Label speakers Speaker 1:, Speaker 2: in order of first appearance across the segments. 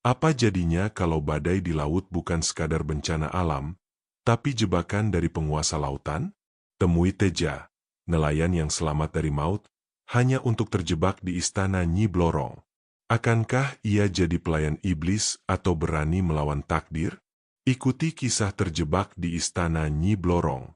Speaker 1: Apa jadinya kalau badai di laut bukan sekadar bencana alam, tapi jebakan dari penguasa lautan? Temui Teja, nelayan yang selamat dari maut, hanya untuk terjebak di istana Nyi Blorong. Akankah ia jadi pelayan iblis atau berani melawan takdir? Ikuti kisah terjebak di istana Nyi Blorong.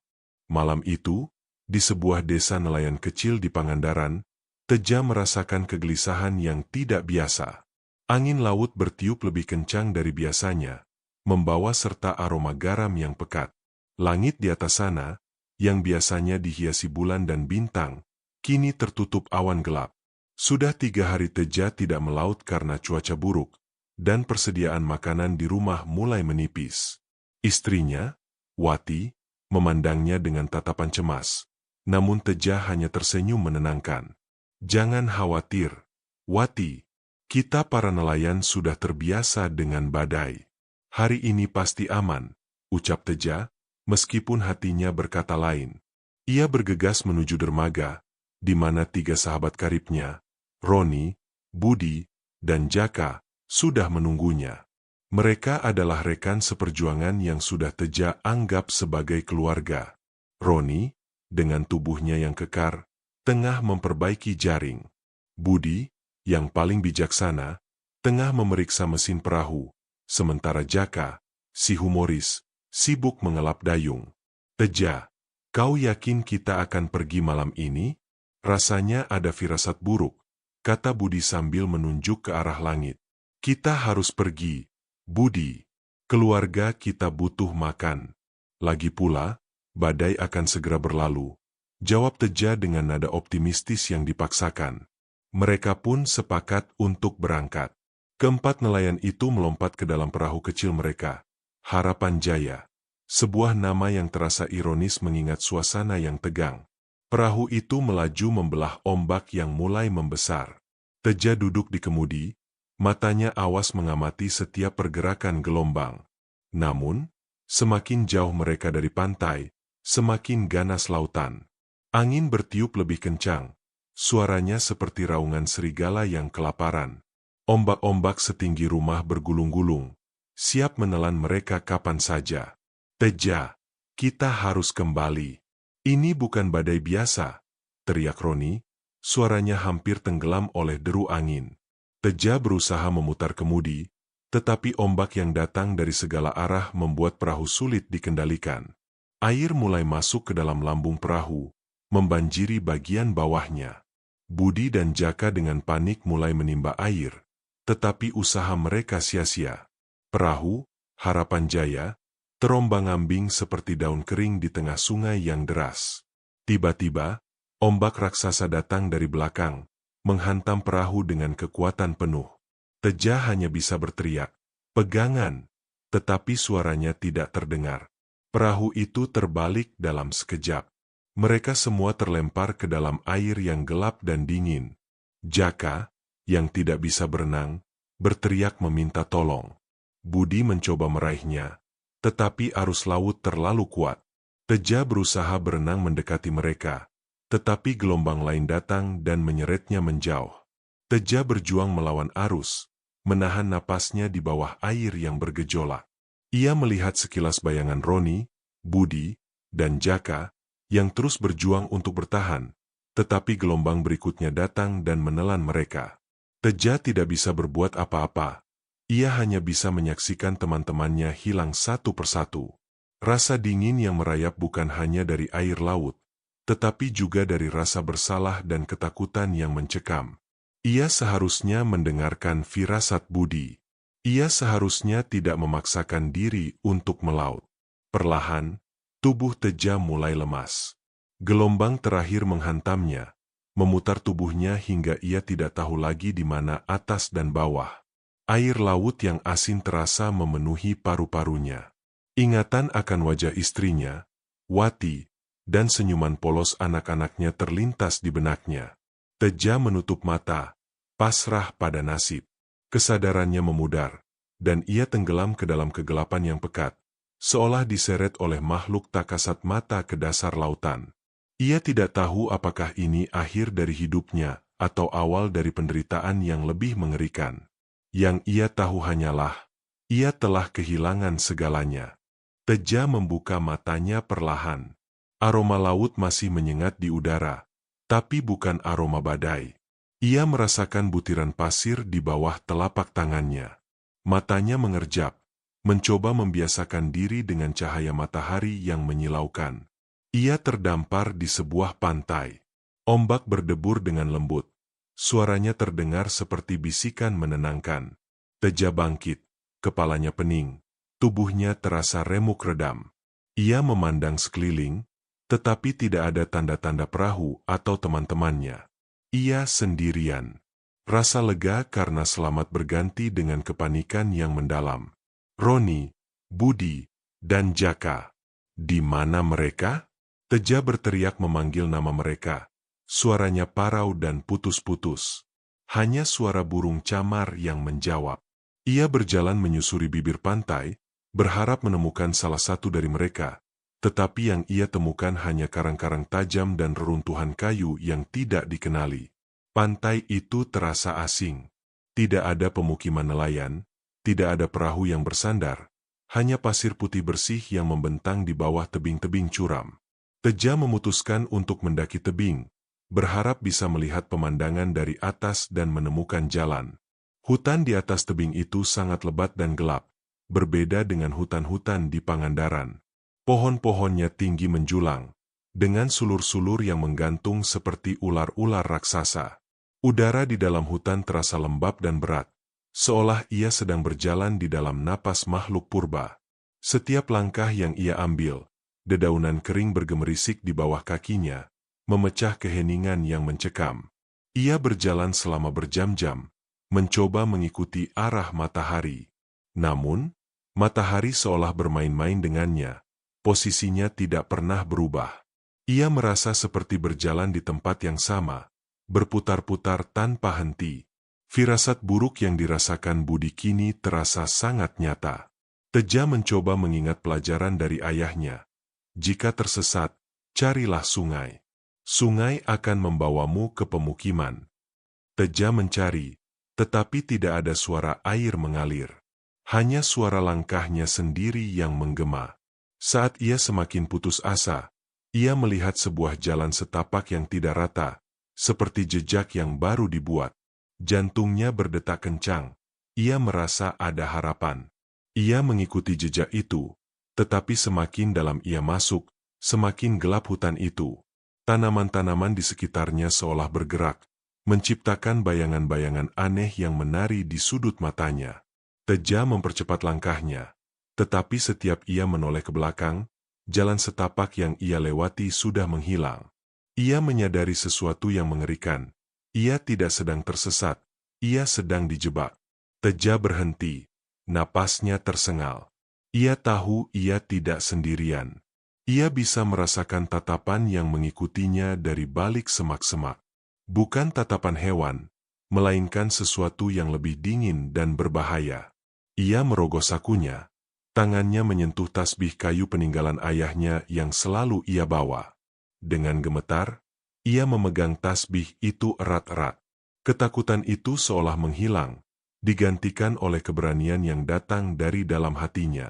Speaker 1: Malam itu, di sebuah desa nelayan kecil di Pangandaran, Teja merasakan kegelisahan yang tidak biasa. Angin laut bertiup lebih kencang dari biasanya, membawa serta aroma garam yang pekat. Langit di atas sana, yang biasanya dihiasi bulan dan bintang, kini tertutup awan gelap. Sudah 3 hari Teja tidak melaut karena cuaca buruk, dan persediaan makanan di rumah mulai menipis. Istrinya, Wati, memandangnya dengan tatapan cemas. Namun Teja hanya tersenyum menenangkan. Jangan khawatir, Wati. Kita para nelayan sudah terbiasa dengan badai. Hari ini pasti aman, ucap Teja, meskipun hatinya berkata lain. Ia bergegas menuju dermaga, di mana 3 sahabat karibnya, Roni, Budi, dan Jaka, sudah menunggunya. Mereka adalah rekan seperjuangan yang sudah Teja anggap sebagai keluarga. Roni, dengan tubuhnya yang kekar, tengah memperbaiki jaring. Budi, yang paling bijaksana, tengah memeriksa mesin perahu, sementara Jaka, si humoris, sibuk mengelap dayung. Teja, kau yakin kita akan pergi malam ini? Rasanya ada firasat buruk, kata Budi sambil menunjuk ke arah langit. Kita harus pergi, Budi. Keluarga kita butuh makan. Lagi pula, badai akan segera berlalu, jawab Teja dengan nada optimistis yang dipaksakan. Mereka pun sepakat untuk berangkat. Keempat nelayan itu melompat ke dalam perahu kecil mereka, Harapan Jaya. Sebuah nama yang terasa ironis mengingat suasana yang tegang. Perahu itu melaju membelah ombak yang mulai membesar. Teja duduk di kemudi, matanya awas mengamati setiap pergerakan gelombang. Namun, semakin jauh mereka dari pantai, semakin ganas lautan. Angin bertiup lebih kencang. Suaranya seperti raungan serigala yang kelaparan. Ombak-ombak setinggi rumah bergulung-gulung, siap menelan mereka kapan saja. Teja, kita harus kembali. Ini bukan badai biasa, teriak Roni, suaranya hampir tenggelam oleh deru angin. Teja berusaha memutar kemudi, tetapi ombak yang datang dari segala arah membuat perahu sulit dikendalikan. Air mulai masuk ke dalam lambung perahu, membanjiri bagian bawahnya. Budi dan Jaka dengan panik mulai menimba air, tetapi usaha mereka sia-sia. Perahu, Harapan Jaya, terombang-ambing seperti daun kering di tengah sungai yang deras. Tiba-tiba, ombak raksasa datang dari belakang, menghantam perahu dengan kekuatan penuh. Teja hanya bisa berteriak, "Pegangan!" Tetapi suaranya tidak terdengar. Perahu itu terbalik dalam sekejap. Mereka semua terlempar ke dalam air yang gelap dan dingin. Jaka, yang tidak bisa berenang, berteriak meminta tolong. Budi mencoba meraihnya, tetapi arus laut terlalu kuat. Teja berusaha berenang mendekati mereka, tetapi gelombang lain datang dan menyeretnya menjauh. Teja berjuang melawan arus, menahan napasnya di bawah air yang bergejolak. Ia melihat sekilas bayangan Roni, Budi, dan Jaka, yang terus berjuang untuk bertahan, tetapi gelombang berikutnya datang dan menelan mereka. Teja tidak bisa berbuat apa-apa. Ia hanya bisa menyaksikan teman-temannya hilang satu persatu. Rasa dingin yang merayap bukan hanya dari air laut, tetapi juga dari rasa bersalah dan ketakutan yang mencekam. Ia seharusnya mendengarkan firasat Budi. Ia seharusnya tidak memaksakan diri untuk melaut. Perlahan, tubuh Teja mulai lemas. Gelombang terakhir menghantamnya, memutar tubuhnya hingga ia tidak tahu lagi di mana atas dan bawah. Air laut yang asin terasa memenuhi paru-parunya. Ingatan akan wajah istrinya, Wati, dan senyuman polos anak-anaknya terlintas di benaknya. Teja menutup mata, pasrah pada nasib. Kesadarannya memudar, dan ia tenggelam ke dalam kegelapan yang pekat, seolah diseret oleh makhluk tak kasat mata ke dasar lautan. Ia tidak tahu apakah ini akhir dari hidupnya, atau awal dari penderitaan yang lebih mengerikan. Yang ia tahu hanyalah, ia telah kehilangan segalanya. Teja membuka matanya perlahan. Aroma laut masih menyengat di udara, tapi bukan aroma badai. Ia merasakan butiran pasir di bawah telapak tangannya. Matanya mengerjap, mencoba membiasakan diri dengan cahaya matahari yang menyilaukan. Ia terdampar di sebuah pantai. Ombak berdebur dengan lembut. Suaranya terdengar seperti bisikan menenangkan. Teja bangkit, kepalanya pening, tubuhnya terasa remuk redam. Ia memandang sekeliling, tetapi tidak ada tanda-tanda perahu atau teman-temannya. Ia sendirian. Rasa lega karena selamat berganti dengan kepanikan yang mendalam. Roni, Budi, dan Jaka. Di mana mereka? Teja berteriak memanggil nama mereka. Suaranya parau dan putus-putus. Hanya suara burung camar yang menjawab. Ia berjalan menyusuri bibir pantai, berharap menemukan salah satu dari mereka. Tetapi yang ia temukan hanya karang-karang tajam dan reruntuhan kayu yang tidak dikenali. Pantai itu terasa asing. Tidak ada pemukiman nelayan, tidak ada perahu yang bersandar, hanya pasir putih bersih yang membentang di bawah tebing-tebing curam. Teja memutuskan untuk mendaki tebing, berharap bisa melihat pemandangan dari atas dan menemukan jalan. Hutan di atas tebing itu sangat lebat dan gelap, berbeda dengan hutan-hutan di Pangandaran. Pohon-pohonnya tinggi menjulang, dengan sulur-sulur yang menggantung seperti ular-ular raksasa. Udara di dalam hutan terasa lembab dan berat, seolah ia sedang berjalan di dalam napas makhluk purba. Setiap langkah yang ia ambil, dedaunan kering bergemerisik di bawah kakinya, memecah keheningan yang mencekam. Ia berjalan selama berjam-jam, mencoba mengikuti arah matahari. Namun, matahari seolah bermain-main dengannya, posisinya tidak pernah berubah. Ia merasa seperti berjalan di tempat yang sama, berputar-putar tanpa henti. Firasat buruk yang dirasakan Budi kini terasa sangat nyata. Teja mencoba mengingat pelajaran dari ayahnya. Jika tersesat, carilah sungai. Sungai akan membawamu ke pemukiman. Teja mencari, tetapi tidak ada suara air mengalir. Hanya suara langkahnya sendiri yang menggema. Saat ia semakin putus asa, ia melihat sebuah jalan setapak yang tidak rata, seperti jejak yang baru dibuat. Jantungnya berdetak kencang. Ia merasa ada harapan. Ia mengikuti jejak itu, tetapi semakin dalam ia masuk, semakin gelap hutan itu. Tanaman-tanaman di sekitarnya seolah bergerak, menciptakan bayangan-bayangan aneh yang menari di sudut matanya. Teja mempercepat langkahnya, tetapi setiap ia menoleh ke belakang, jalan setapak yang ia lewati sudah menghilang. Ia menyadari sesuatu yang mengerikan. Ia tidak sedang tersesat, ia sedang dijebak. Teja berhenti, napasnya tersengal. Ia tahu ia tidak sendirian. Ia bisa merasakan tatapan yang mengikutinya dari balik semak-semak. Bukan tatapan hewan, melainkan sesuatu yang lebih dingin dan berbahaya. Ia merogoh sakunya. Tangannya menyentuh tasbih kayu peninggalan ayahnya yang selalu ia bawa. Dengan gemetar, ia memegang tasbih itu erat-erat. Ketakutan itu seolah menghilang, digantikan oleh keberanian yang datang dari dalam hatinya.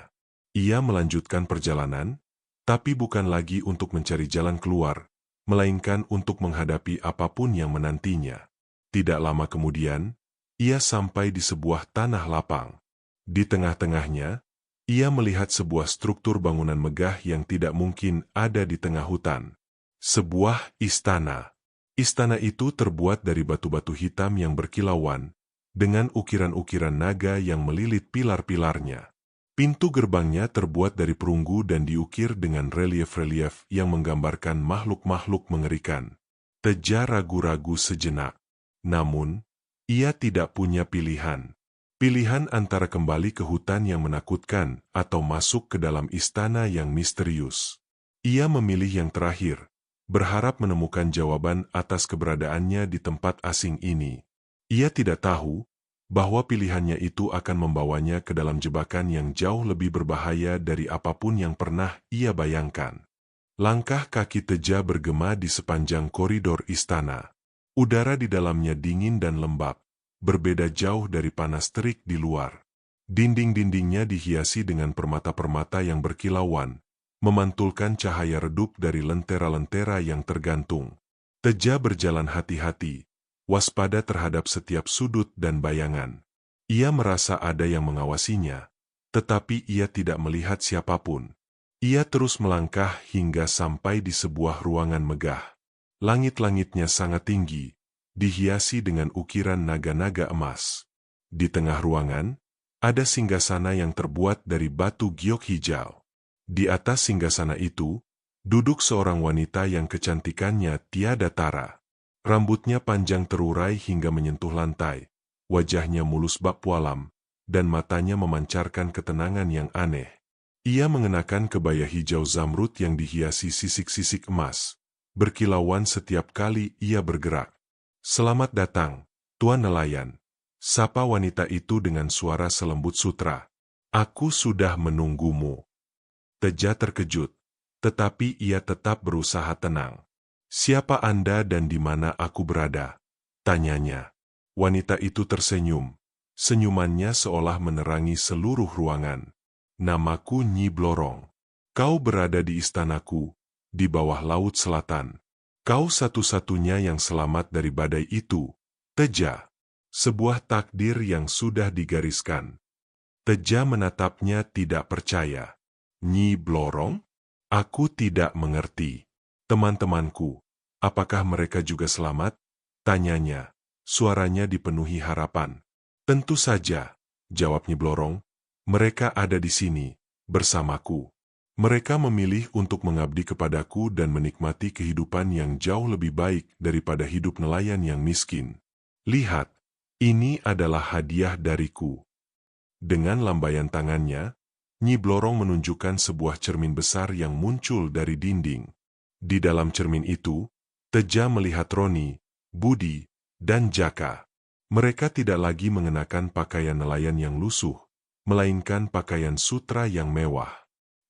Speaker 1: Ia melanjutkan perjalanan, tapi bukan lagi untuk mencari jalan keluar, melainkan untuk menghadapi apapun yang menantinya. Tidak lama kemudian, ia sampai di sebuah tanah lapang. Di tengah-tengahnya, ia melihat sebuah struktur bangunan megah yang tidak mungkin ada di tengah hutan. Sebuah istana. Istana itu terbuat dari batu-batu hitam yang berkilauan, dengan ukiran-ukiran naga yang melilit pilar-pilarnya. Pintu gerbangnya terbuat dari perunggu dan diukir dengan relief-relief yang menggambarkan makhluk-makhluk mengerikan. Teja ragu-ragu sejenak. Namun, ia tidak punya pilihan. Pilihan antara kembali ke hutan yang menakutkan atau masuk ke dalam istana yang misterius. Ia memilih yang terakhir, berharap menemukan jawaban atas keberadaannya di tempat asing ini. Ia tidak tahu bahwa pilihannya itu akan membawanya ke dalam jebakan yang jauh lebih berbahaya dari apapun yang pernah ia bayangkan. Langkah kaki Teja bergema di sepanjang koridor istana. Udara di dalamnya dingin dan lembab, berbeda jauh dari panas terik di luar. Dinding-dindingnya dihiasi dengan permata-permata yang berkilauan, memantulkan cahaya redup dari lentera-lentera yang tergantung. Teja berjalan hati-hati, waspada terhadap setiap sudut dan bayangan. Ia merasa ada yang mengawasinya, tetapi ia tidak melihat siapapun. Ia terus melangkah hingga sampai di sebuah ruangan megah. Langit-langitnya sangat tinggi, dihiasi dengan ukiran naga-naga emas. Di tengah ruangan, ada singgasana yang terbuat dari batu giok hijau. Di atas singgasana itu, duduk seorang wanita yang kecantikannya tiada tara. Rambutnya panjang terurai hingga menyentuh lantai, wajahnya mulus bak pualam, dan matanya memancarkan ketenangan yang aneh. Ia mengenakan kebaya hijau zamrud yang dihiasi sisik-sisik emas, berkilauan setiap kali ia bergerak. "Selamat datang, Tuan Nelayan," sapa wanita itu dengan suara selembut sutra. "Aku sudah menunggumu." Teja terkejut, tetapi ia tetap berusaha tenang. "Siapa Anda dan di mana aku berada?" tanyanya. Wanita itu tersenyum. Senyumannya seolah menerangi seluruh ruangan. "Namaku Nyi Blorong. Kau berada di istanaku, di bawah laut selatan. Kau satu-satunya yang selamat dari badai itu, Teja." Sebuah takdir yang sudah digariskan. Teja menatapnya tidak percaya. "Nyi Blorong? Aku tidak mengerti. Teman-temanku, apakah mereka juga selamat?" tanyanya. Suaranya dipenuhi harapan. "Tentu saja," jawab Nyi Blorong. "Mereka ada di sini, bersamaku. Mereka memilih untuk mengabdi kepadaku dan menikmati kehidupan yang jauh lebih baik daripada hidup nelayan yang miskin. Lihat, ini adalah hadiah dariku." Dengan lambaian tangannya, Nyi Blorong menunjukkan sebuah cermin besar yang muncul dari dinding. Di dalam cermin itu, Teja melihat Roni, Budi, dan Jaka. Mereka tidak lagi mengenakan pakaian nelayan yang lusuh, melainkan pakaian sutra yang mewah.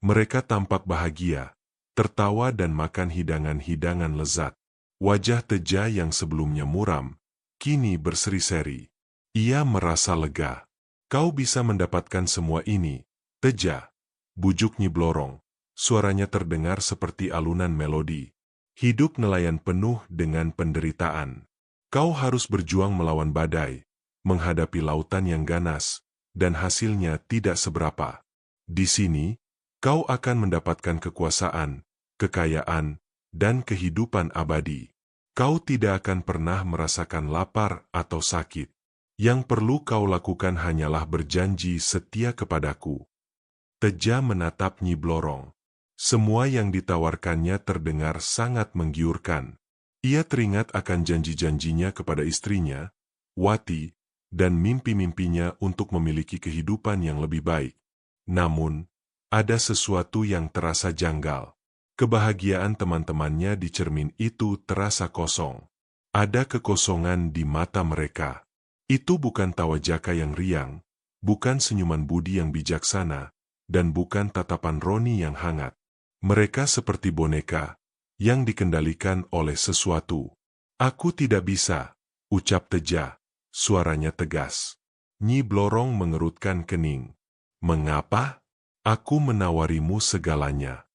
Speaker 1: Mereka tampak bahagia, tertawa dan makan hidangan-hidangan lezat. Wajah Teja yang sebelumnya muram, kini berseri-seri. Ia merasa lega. "Kau bisa mendapatkan semua ini, Teja," bujuk Nyi Blorong. Suaranya terdengar seperti alunan melodi. "Hidup nelayan penuh dengan penderitaan. Kau harus berjuang melawan badai, menghadapi lautan yang ganas, dan hasilnya tidak seberapa. Di sini, kau akan mendapatkan kekuasaan, kekayaan, dan kehidupan abadi. Kau tidak akan pernah merasakan lapar atau sakit. Yang perlu kau lakukan hanyalah berjanji setia kepadaku." Teja menatap Nyi Blorong. Semua yang ditawarkannya terdengar sangat menggiurkan. Ia teringat akan janji-janjinya kepada istrinya, Wati, dan mimpi-mimpinya untuk memiliki kehidupan yang lebih baik. Namun, ada sesuatu yang terasa janggal. Kebahagiaan teman-temannya di cermin itu terasa kosong. Ada kekosongan di mata mereka. Itu bukan tawa Jaka yang riang, bukan senyuman Budi yang bijaksana, dan bukan tatapan Roni yang hangat. Mereka seperti boneka yang dikendalikan oleh sesuatu. "Aku tidak bisa," ucap Teja, suaranya tegas. Nyi Blorong mengerutkan kening. "Mengapa? Aku menawarimu segalanya."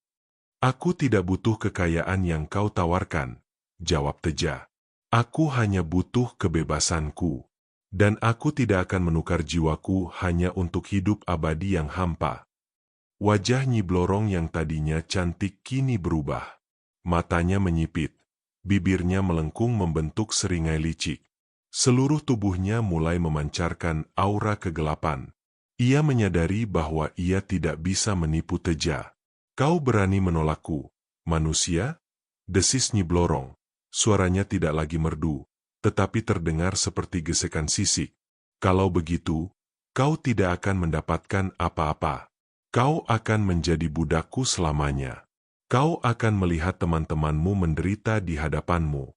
Speaker 1: "Aku tidak butuh kekayaan yang kau tawarkan," jawab Teja. "Aku hanya butuh kebebasanku. Dan aku tidak akan menukar jiwaku hanya untuk hidup abadi yang hampa." Wajah Nyi Blorong yang tadinya cantik kini berubah. Matanya menyipit, bibirnya melengkung membentuk seringai licik. Seluruh tubuhnya mulai memancarkan aura kegelapan. Ia menyadari bahwa ia tidak bisa menipu Teja. "Kau berani menolakku, manusia?" desis Nyi Blorong. Suaranya tidak lagi merdu, tetapi terdengar seperti gesekan sisik. "Kalau begitu, kau tidak akan mendapatkan apa-apa. Kau akan menjadi budakku selamanya. Kau akan melihat teman-temanmu menderita di hadapanmu."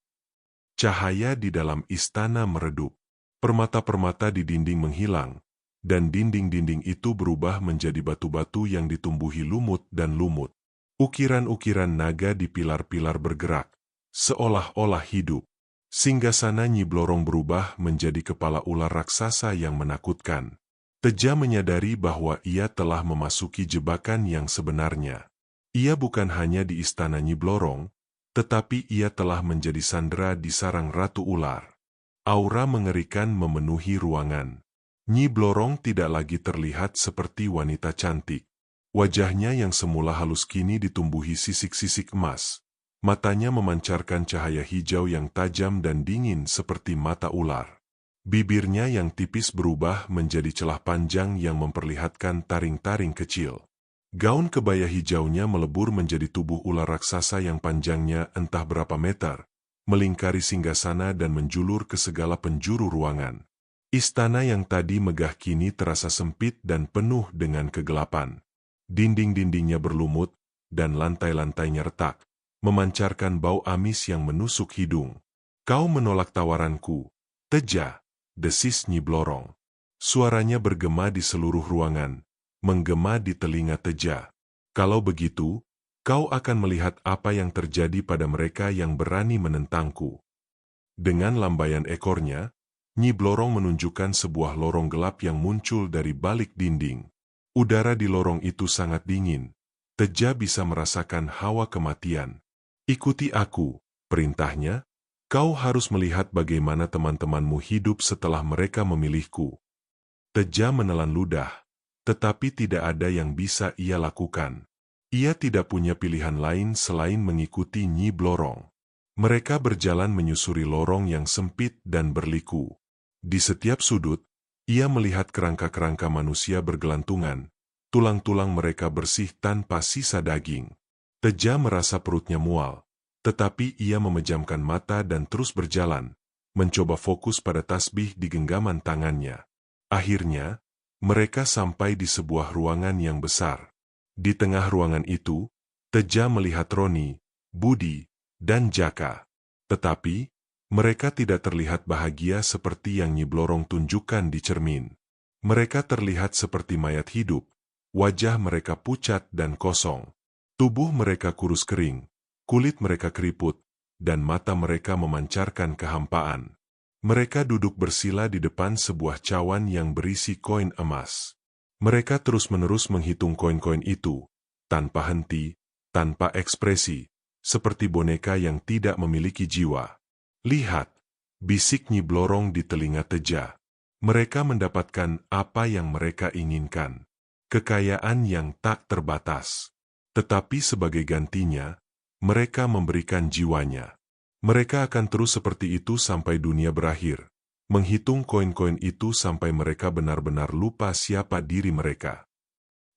Speaker 1: Cahaya di dalam istana meredup. Permata-permata di dinding menghilang, dan dinding-dinding itu berubah menjadi batu-batu yang ditumbuhi lumut dan lumut. Ukiran-ukiran naga di pilar-pilar bergerak, seolah-olah hidup. Singgasana Nyi Blorong berubah menjadi kepala ular raksasa yang menakutkan. Teja menyadari bahwa ia telah memasuki jebakan yang sebenarnya. Ia bukan hanya di istana Nyi Blorong, tetapi ia telah menjadi sandera di sarang Ratu Ular. Aura mengerikan memenuhi ruangan. Nyi Blorong tidak lagi terlihat seperti wanita cantik. Wajahnya yang semula halus kini ditumbuhi sisik-sisik emas. Matanya memancarkan cahaya hijau yang tajam dan dingin seperti mata ular. Bibirnya yang tipis berubah menjadi celah panjang yang memperlihatkan taring-taring kecil. Gaun kebaya hijaunya melebur menjadi tubuh ular raksasa yang panjangnya entah berapa meter, melingkari singgasana dan menjulur ke segala penjuru ruangan. Istana yang tadi megah kini terasa sempit dan penuh dengan kegelapan. Dinding-dindingnya berlumut, dan lantai-lantainya retak, memancarkan bau amis yang menusuk hidung. "Kau menolak tawaranku, Teja," desis Nyi Blorong. Suaranya bergema di seluruh ruangan, menggema di telinga Teja. "Kalau begitu, kau akan melihat apa yang terjadi pada mereka yang berani menentangku." Dengan lambaian ekornya, Nyi Blorong menunjukkan sebuah lorong gelap yang muncul dari balik dinding. Udara di lorong itu sangat dingin. Teja bisa merasakan hawa kematian. "Ikuti aku," perintahnya. "Kau harus melihat bagaimana teman-temanmu hidup setelah mereka memilihku." Teja menelan ludah, tetapi tidak ada yang bisa ia lakukan. Ia tidak punya pilihan lain selain mengikuti Nyi Blorong. Mereka berjalan menyusuri lorong yang sempit dan berliku. Di setiap sudut, ia melihat kerangka-kerangka manusia bergelantungan, tulang-tulang mereka bersih tanpa sisa daging. Teja merasa perutnya mual, tetapi ia memejamkan mata dan terus berjalan, mencoba fokus pada tasbih di genggaman tangannya. Akhirnya, mereka sampai di sebuah ruangan yang besar. Di tengah ruangan itu, Teja melihat Roni, Budi, dan Jaka. Tetapi, mereka tidak terlihat bahagia seperti yang Nyi Blorong tunjukkan di cermin. Mereka terlihat seperti mayat hidup, wajah mereka pucat dan kosong. Tubuh mereka kurus kering, kulit mereka keriput, dan mata mereka memancarkan kehampaan. Mereka duduk bersila di depan sebuah cawan yang berisi koin emas. Mereka terus-menerus menghitung koin-koin itu, tanpa henti, tanpa ekspresi, seperti boneka yang tidak memiliki jiwa. "Lihat," bisik Nyi Blorong di telinga Teja. "Mereka mendapatkan apa yang mereka inginkan. Kekayaan yang tak terbatas. Tetapi sebagai gantinya, mereka memberikan jiwanya. Mereka akan terus seperti itu sampai dunia berakhir, menghitung koin-koin itu sampai mereka benar-benar lupa siapa diri mereka."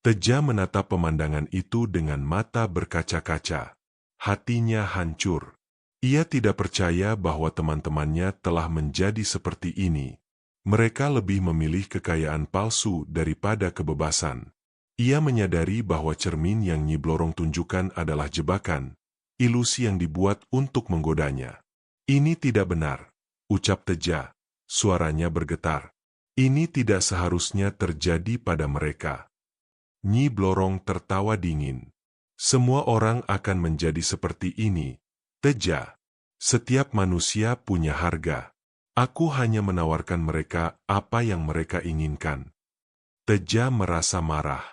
Speaker 1: Teja menatap pemandangan itu dengan mata berkaca-kaca. Hatinya hancur. Ia tidak percaya bahwa teman-temannya telah menjadi seperti ini. Mereka lebih memilih kekayaan palsu daripada kebebasan. Ia menyadari bahwa cermin yang Nyi Blorong tunjukkan adalah jebakan, ilusi yang dibuat untuk menggodanya. "Ini tidak benar," ucap Teja, suaranya bergetar. "Ini tidak seharusnya terjadi pada mereka." Nyi Blorong tertawa dingin. "Semua orang akan menjadi seperti ini, Teja. Setiap manusia punya harga. Aku hanya menawarkan mereka apa yang mereka inginkan." Teja merasa marah.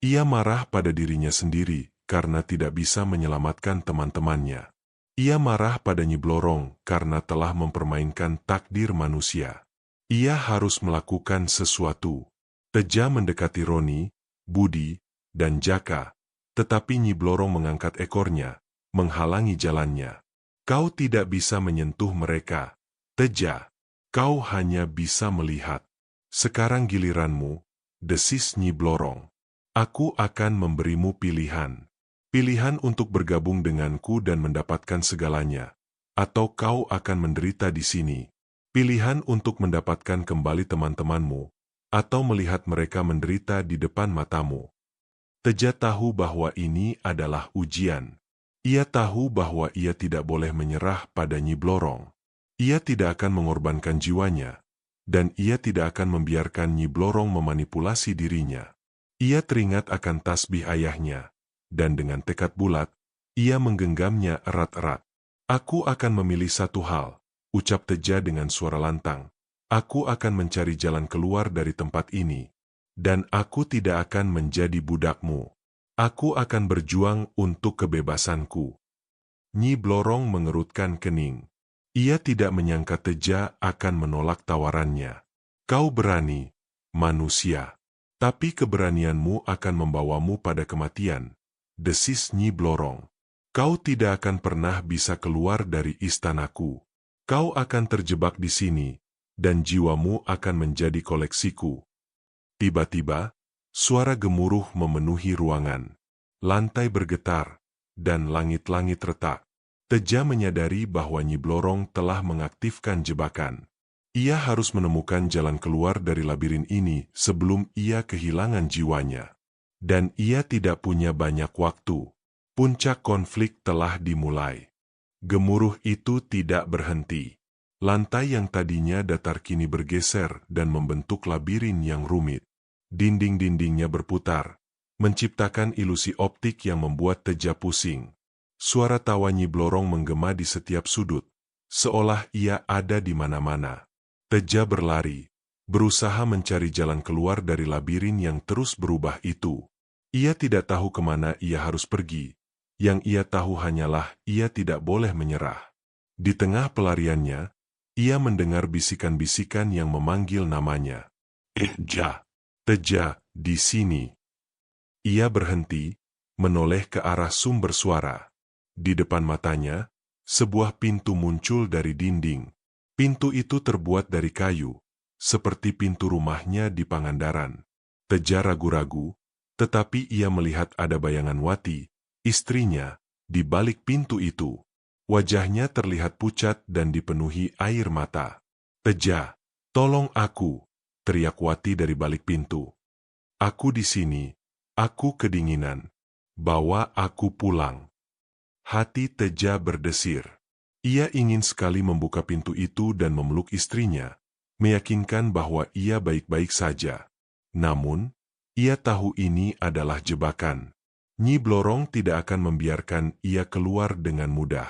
Speaker 1: Ia marah pada dirinya sendiri karena tidak bisa menyelamatkan teman-temannya. Ia marah pada Nyi Blorong karena telah mempermainkan takdir manusia. Ia harus melakukan sesuatu. Teja mendekati Roni, Budi, dan Jaka, tetapi Nyi Blorong mengangkat ekornya, menghalangi jalannya. "Kau tidak bisa menyentuh mereka, Teja. Kau hanya bisa melihat." "Sekarang giliranmu," desis Nyi Blorong. "Aku akan memberimu pilihan. Pilihan untuk bergabung denganku dan mendapatkan segalanya, atau kau akan menderita di sini. Pilihan untuk mendapatkan kembali teman-temanmu, atau melihat mereka menderita di depan matamu." Teja tahu bahwa ini adalah ujian. Ia tahu bahwa ia tidak boleh menyerah pada Nyi Blorong. Ia tidak akan mengorbankan jiwanya, dan ia tidak akan membiarkan Nyi Blorong memanipulasi dirinya. Ia teringat akan tasbih ayahnya, dan dengan tekad bulat, ia menggenggamnya erat-erat. "Aku akan memilih satu hal," ucap Teja dengan suara lantang. Aku akan mencari jalan keluar dari tempat ini. Dan aku tidak akan menjadi budakmu. Aku akan berjuang untuk kebebasanku. Nyi Blorong mengerutkan kening. Ia tidak menyangka Teja akan menolak tawarannya. Kau berani, manusia. Tapi keberanianmu akan membawamu pada kematian, desis Nyi Blorong. Kau tidak akan pernah bisa keluar dari istanaku. Kau akan terjebak di sini, dan jiwamu akan menjadi koleksiku. Tiba-tiba, suara gemuruh memenuhi ruangan. Lantai bergetar, dan langit-langit retak. Teja menyadari bahwa Nyi Blorong telah mengaktifkan jebakan. Ia harus menemukan jalan keluar dari labirin ini sebelum ia kehilangan jiwanya. Dan ia tidak punya banyak waktu. Puncak konflik telah dimulai. Gemuruh itu tidak berhenti. Lantai yang tadinya datar kini bergeser dan membentuk labirin yang rumit. Dinding-dindingnya berputar, menciptakan ilusi optik yang membuat Teja pusing. Suara tawa Nyi Blorong menggema di setiap sudut, seolah ia ada di mana-mana. Teja berlari, berusaha mencari jalan keluar dari labirin yang terus berubah itu. Ia tidak tahu kemana ia harus pergi. Yang ia tahu hanyalah ia tidak boleh menyerah. Di tengah pelariannya, ia mendengar bisikan-bisikan yang memanggil namanya. Teja, Teja, di sini. Ia berhenti, menoleh ke arah sumber suara. Di depan matanya, sebuah pintu muncul dari dinding. Pintu itu terbuat dari kayu, seperti pintu rumahnya di Pangandaran. Teja ragu-ragu, tetapi ia melihat ada bayangan Wati, istrinya, di balik pintu itu. Wajahnya terlihat pucat dan dipenuhi air mata. Teja, tolong aku, teriak Wati dari balik pintu. Aku di sini, aku kedinginan. Bawa aku pulang. Hati Teja berdesir. Ia ingin sekali membuka pintu itu dan memeluk istrinya, meyakinkan bahwa ia baik-baik saja. Namun, ia tahu ini adalah jebakan. Nyi Blorong tidak akan membiarkan ia keluar dengan mudah.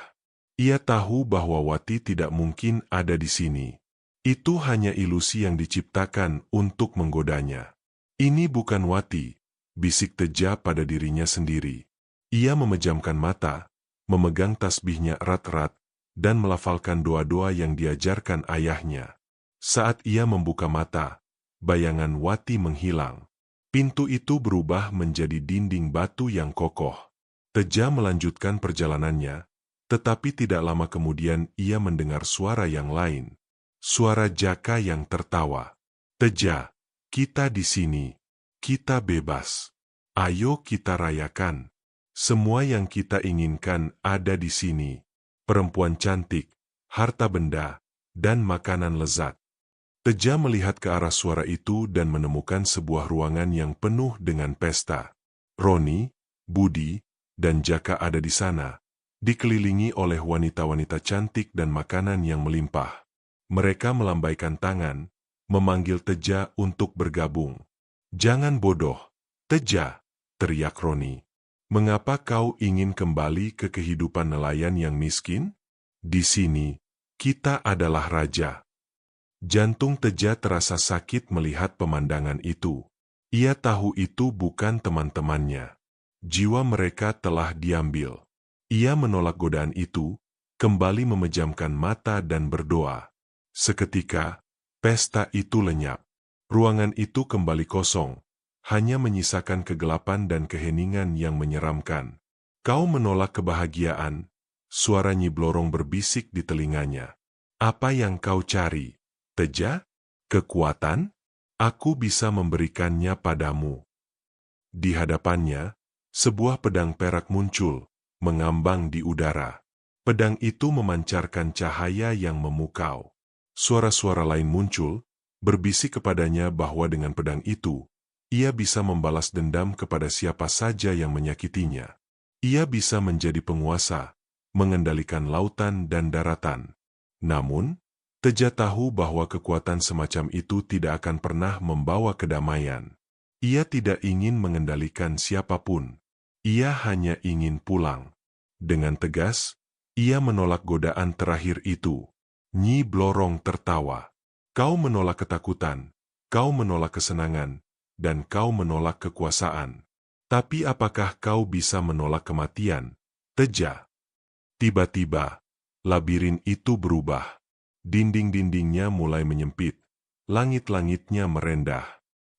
Speaker 1: Ia tahu bahwa Wati tidak mungkin ada di sini. Itu hanya ilusi yang diciptakan untuk menggodanya. Ini bukan Wati, bisik Teja pada dirinya sendiri. Ia memejamkan mata, memegang tasbihnya erat-erat, dan melafalkan doa-doa yang diajarkan ayahnya. Saat ia membuka mata, bayangan Wati menghilang. Pintu itu berubah menjadi dinding batu yang kokoh. Teja melanjutkan perjalanannya, tetapi tidak lama kemudian ia mendengar suara yang lain. Suara Jaka yang tertawa. Teja, kita di sini. Kita bebas. Ayo kita rayakan. Semua yang kita inginkan ada di sini. Perempuan cantik, harta benda, dan makanan lezat. Teja melihat ke arah suara itu dan menemukan sebuah ruangan yang penuh dengan pesta. Roni, Budi, dan Jaka ada di sana, dikelilingi oleh wanita-wanita cantik dan makanan yang melimpah. Mereka melambaikan tangan, memanggil Teja untuk bergabung. Jangan bodoh, Teja, teriak Roni. Mengapa kau ingin kembali ke kehidupan nelayan yang miskin? Di sini, kita adalah raja. Jantung Teja terasa sakit melihat pemandangan itu. Ia tahu itu bukan teman-temannya. Jiwa mereka telah diambil. Ia menolak godaan itu, kembali memejamkan mata dan berdoa. Seketika, pesta itu lenyap. Ruangan itu kembali kosong, hanya menyisakan kegelapan dan keheningan yang menyeramkan. Kau menolak kebahagiaan, suara Nyi Blorong berbisik di telinganya. Apa yang kau cari, Teja? Kekuatan? Aku bisa memberikannya padamu. Di hadapannya, sebuah pedang perak muncul, mengambang di udara. Pedang itu memancarkan cahaya yang memukau. Suara-suara lain muncul, berbisik kepadanya bahwa dengan pedang itu, ia bisa membalas dendam kepada siapa saja yang menyakitinya. Ia bisa menjadi penguasa, mengendalikan lautan dan daratan. Namun, Teja tahu bahwa kekuatan semacam itu tidak akan pernah membawa kedamaian. Ia tidak ingin mengendalikan siapapun. Ia hanya ingin pulang. Dengan tegas, ia menolak godaan terakhir itu. Nyi Blorong tertawa. Kau menolak ketakutan, kau menolak kesenangan, dan kau menolak kekuasaan. Tapi apakah kau bisa menolak kematian? Teja. Tiba-tiba, labirin itu berubah. Dinding-dindingnya mulai menyempit. Langit-langitnya merendah.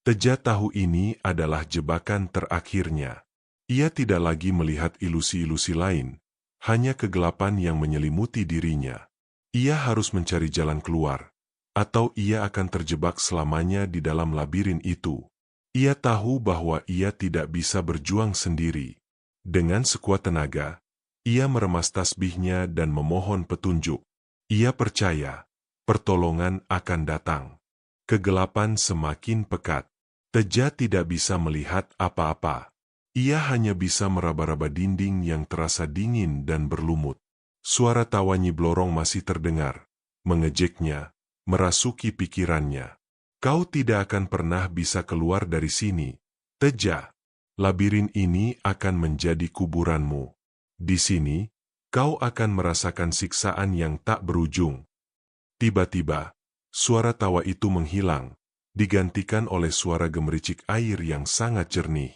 Speaker 1: Teja tahu ini adalah jebakan terakhirnya. Ia tidak lagi melihat ilusi-ilusi lain, hanya kegelapan yang menyelimuti dirinya. Ia harus mencari jalan keluar, atau ia akan terjebak selamanya di dalam labirin itu. Ia tahu bahwa ia tidak bisa berjuang sendiri. Dengan sekuat tenaga, ia meremas tasbihnya dan memohon petunjuk. Ia percaya, pertolongan akan datang. Kegelapan semakin pekat. Teja tidak bisa melihat apa-apa. Ia hanya bisa meraba-raba dinding yang terasa dingin dan berlumut. Suara tawa Nyi Blorong masih terdengar, mengejeknya, merasuki pikirannya. Kau tidak akan pernah bisa keluar dari sini, Teja. Labirin ini akan menjadi kuburanmu. Di sini, kau akan merasakan siksaan yang tak berujung. Tiba-tiba, suara tawa itu menghilang, digantikan oleh suara gemericik air yang sangat jernih.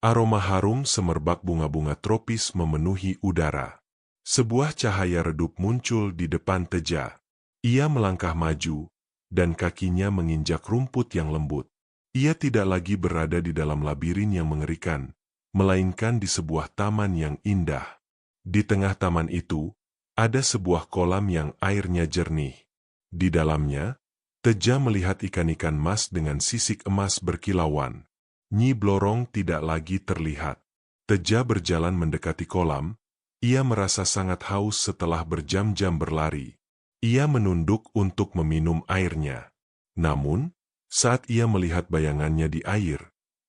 Speaker 1: Aroma harum semerbak bunga-bunga tropis memenuhi udara. Sebuah cahaya redup muncul di depan Teja. Ia melangkah maju, dan kakinya menginjak rumput yang lembut. Ia tidak lagi berada di dalam labirin yang mengerikan, melainkan di sebuah taman yang indah. Di tengah taman itu, ada sebuah kolam yang airnya jernih. Di dalamnya, Teja melihat ikan-ikan mas dengan sisik emas berkilauan. Nyi Blorong tidak lagi terlihat. Teja berjalan mendekati kolam. Ia merasa sangat haus setelah berjam-jam berlari. Ia menunduk untuk meminum airnya. Namun, saat ia melihat bayangannya di air,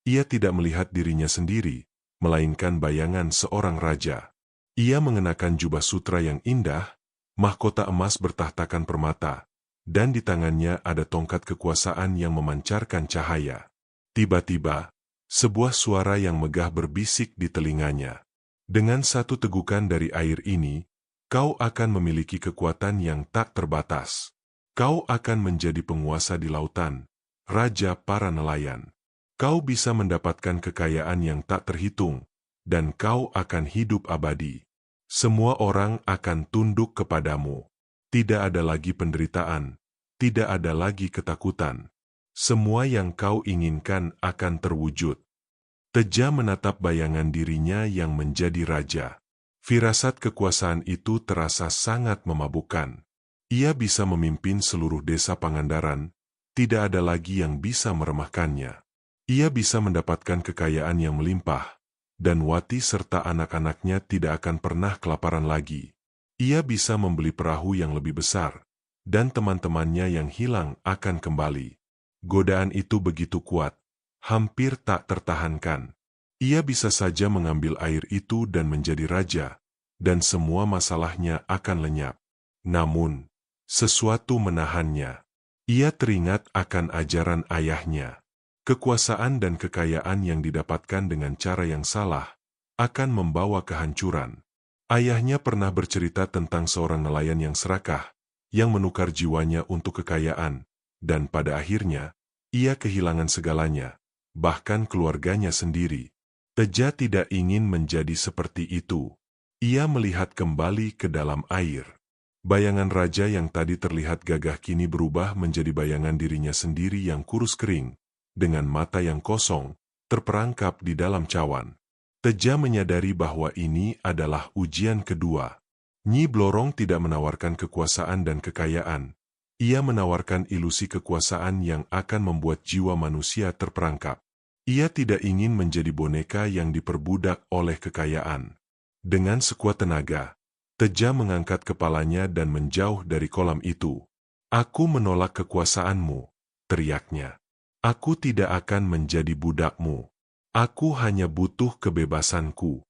Speaker 1: ia tidak melihat dirinya sendiri, melainkan bayangan seorang raja. Ia mengenakan jubah sutra yang indah, mahkota emas bertahtakan permata, dan di tangannya ada tongkat kekuasaan yang memancarkan cahaya. Tiba-tiba, sebuah suara yang megah berbisik di telinganya. Dengan satu tegukan dari air ini, kau akan memiliki kekuatan yang tak terbatas. Kau akan menjadi penguasa di lautan, raja para nelayan. Kau bisa mendapatkan kekayaan yang tak terhitung, dan kau akan hidup abadi. Semua orang akan tunduk kepadamu. Tidak ada lagi penderitaan, tidak ada lagi ketakutan. Semua yang kau inginkan akan terwujud. Teja menatap bayangan dirinya yang menjadi raja. Firasat kekuasaan itu terasa sangat memabukkan. Ia bisa memimpin seluruh desa Pangandaran, tidak ada lagi yang bisa meremehkannya. Ia bisa mendapatkan kekayaan yang melimpah, dan Wati serta anak-anaknya tidak akan pernah kelaparan lagi. Ia bisa membeli perahu yang lebih besar, dan teman-temannya yang hilang akan kembali. Godaan itu begitu kuat, hampir tak tertahankan. Ia bisa saja mengambil air itu dan menjadi raja, dan semua masalahnya akan lenyap. Namun, sesuatu menahannya. Ia teringat akan ajaran ayahnya. Kekuasaan dan kekayaan yang didapatkan dengan cara yang salah akan membawa kehancuran. Ayahnya pernah bercerita tentang seorang nelayan yang serakah, yang menukar jiwanya untuk kekayaan, dan pada akhirnya, ia kehilangan segalanya, bahkan keluarganya sendiri. Teja tidak ingin menjadi seperti itu. Ia melihat kembali ke dalam air. Bayangan raja yang tadi terlihat gagah kini berubah menjadi bayangan dirinya sendiri yang kurus kering, dengan mata yang kosong, terperangkap di dalam cawan. Teja menyadari bahwa ini adalah ujian kedua. Nyi Blorong tidak menawarkan kekuasaan dan kekayaan. Ia menawarkan ilusi kekuasaan yang akan membuat jiwa manusia terperangkap. Ia tidak ingin menjadi boneka yang diperbudak oleh kekayaan. Dengan sekuat tenaga, Teja mengangkat kepalanya dan menjauh dari kolam itu. "Aku menolak kekuasaanmu," teriaknya. "Aku tidak akan menjadi budakmu. Aku hanya butuh kebebasanku."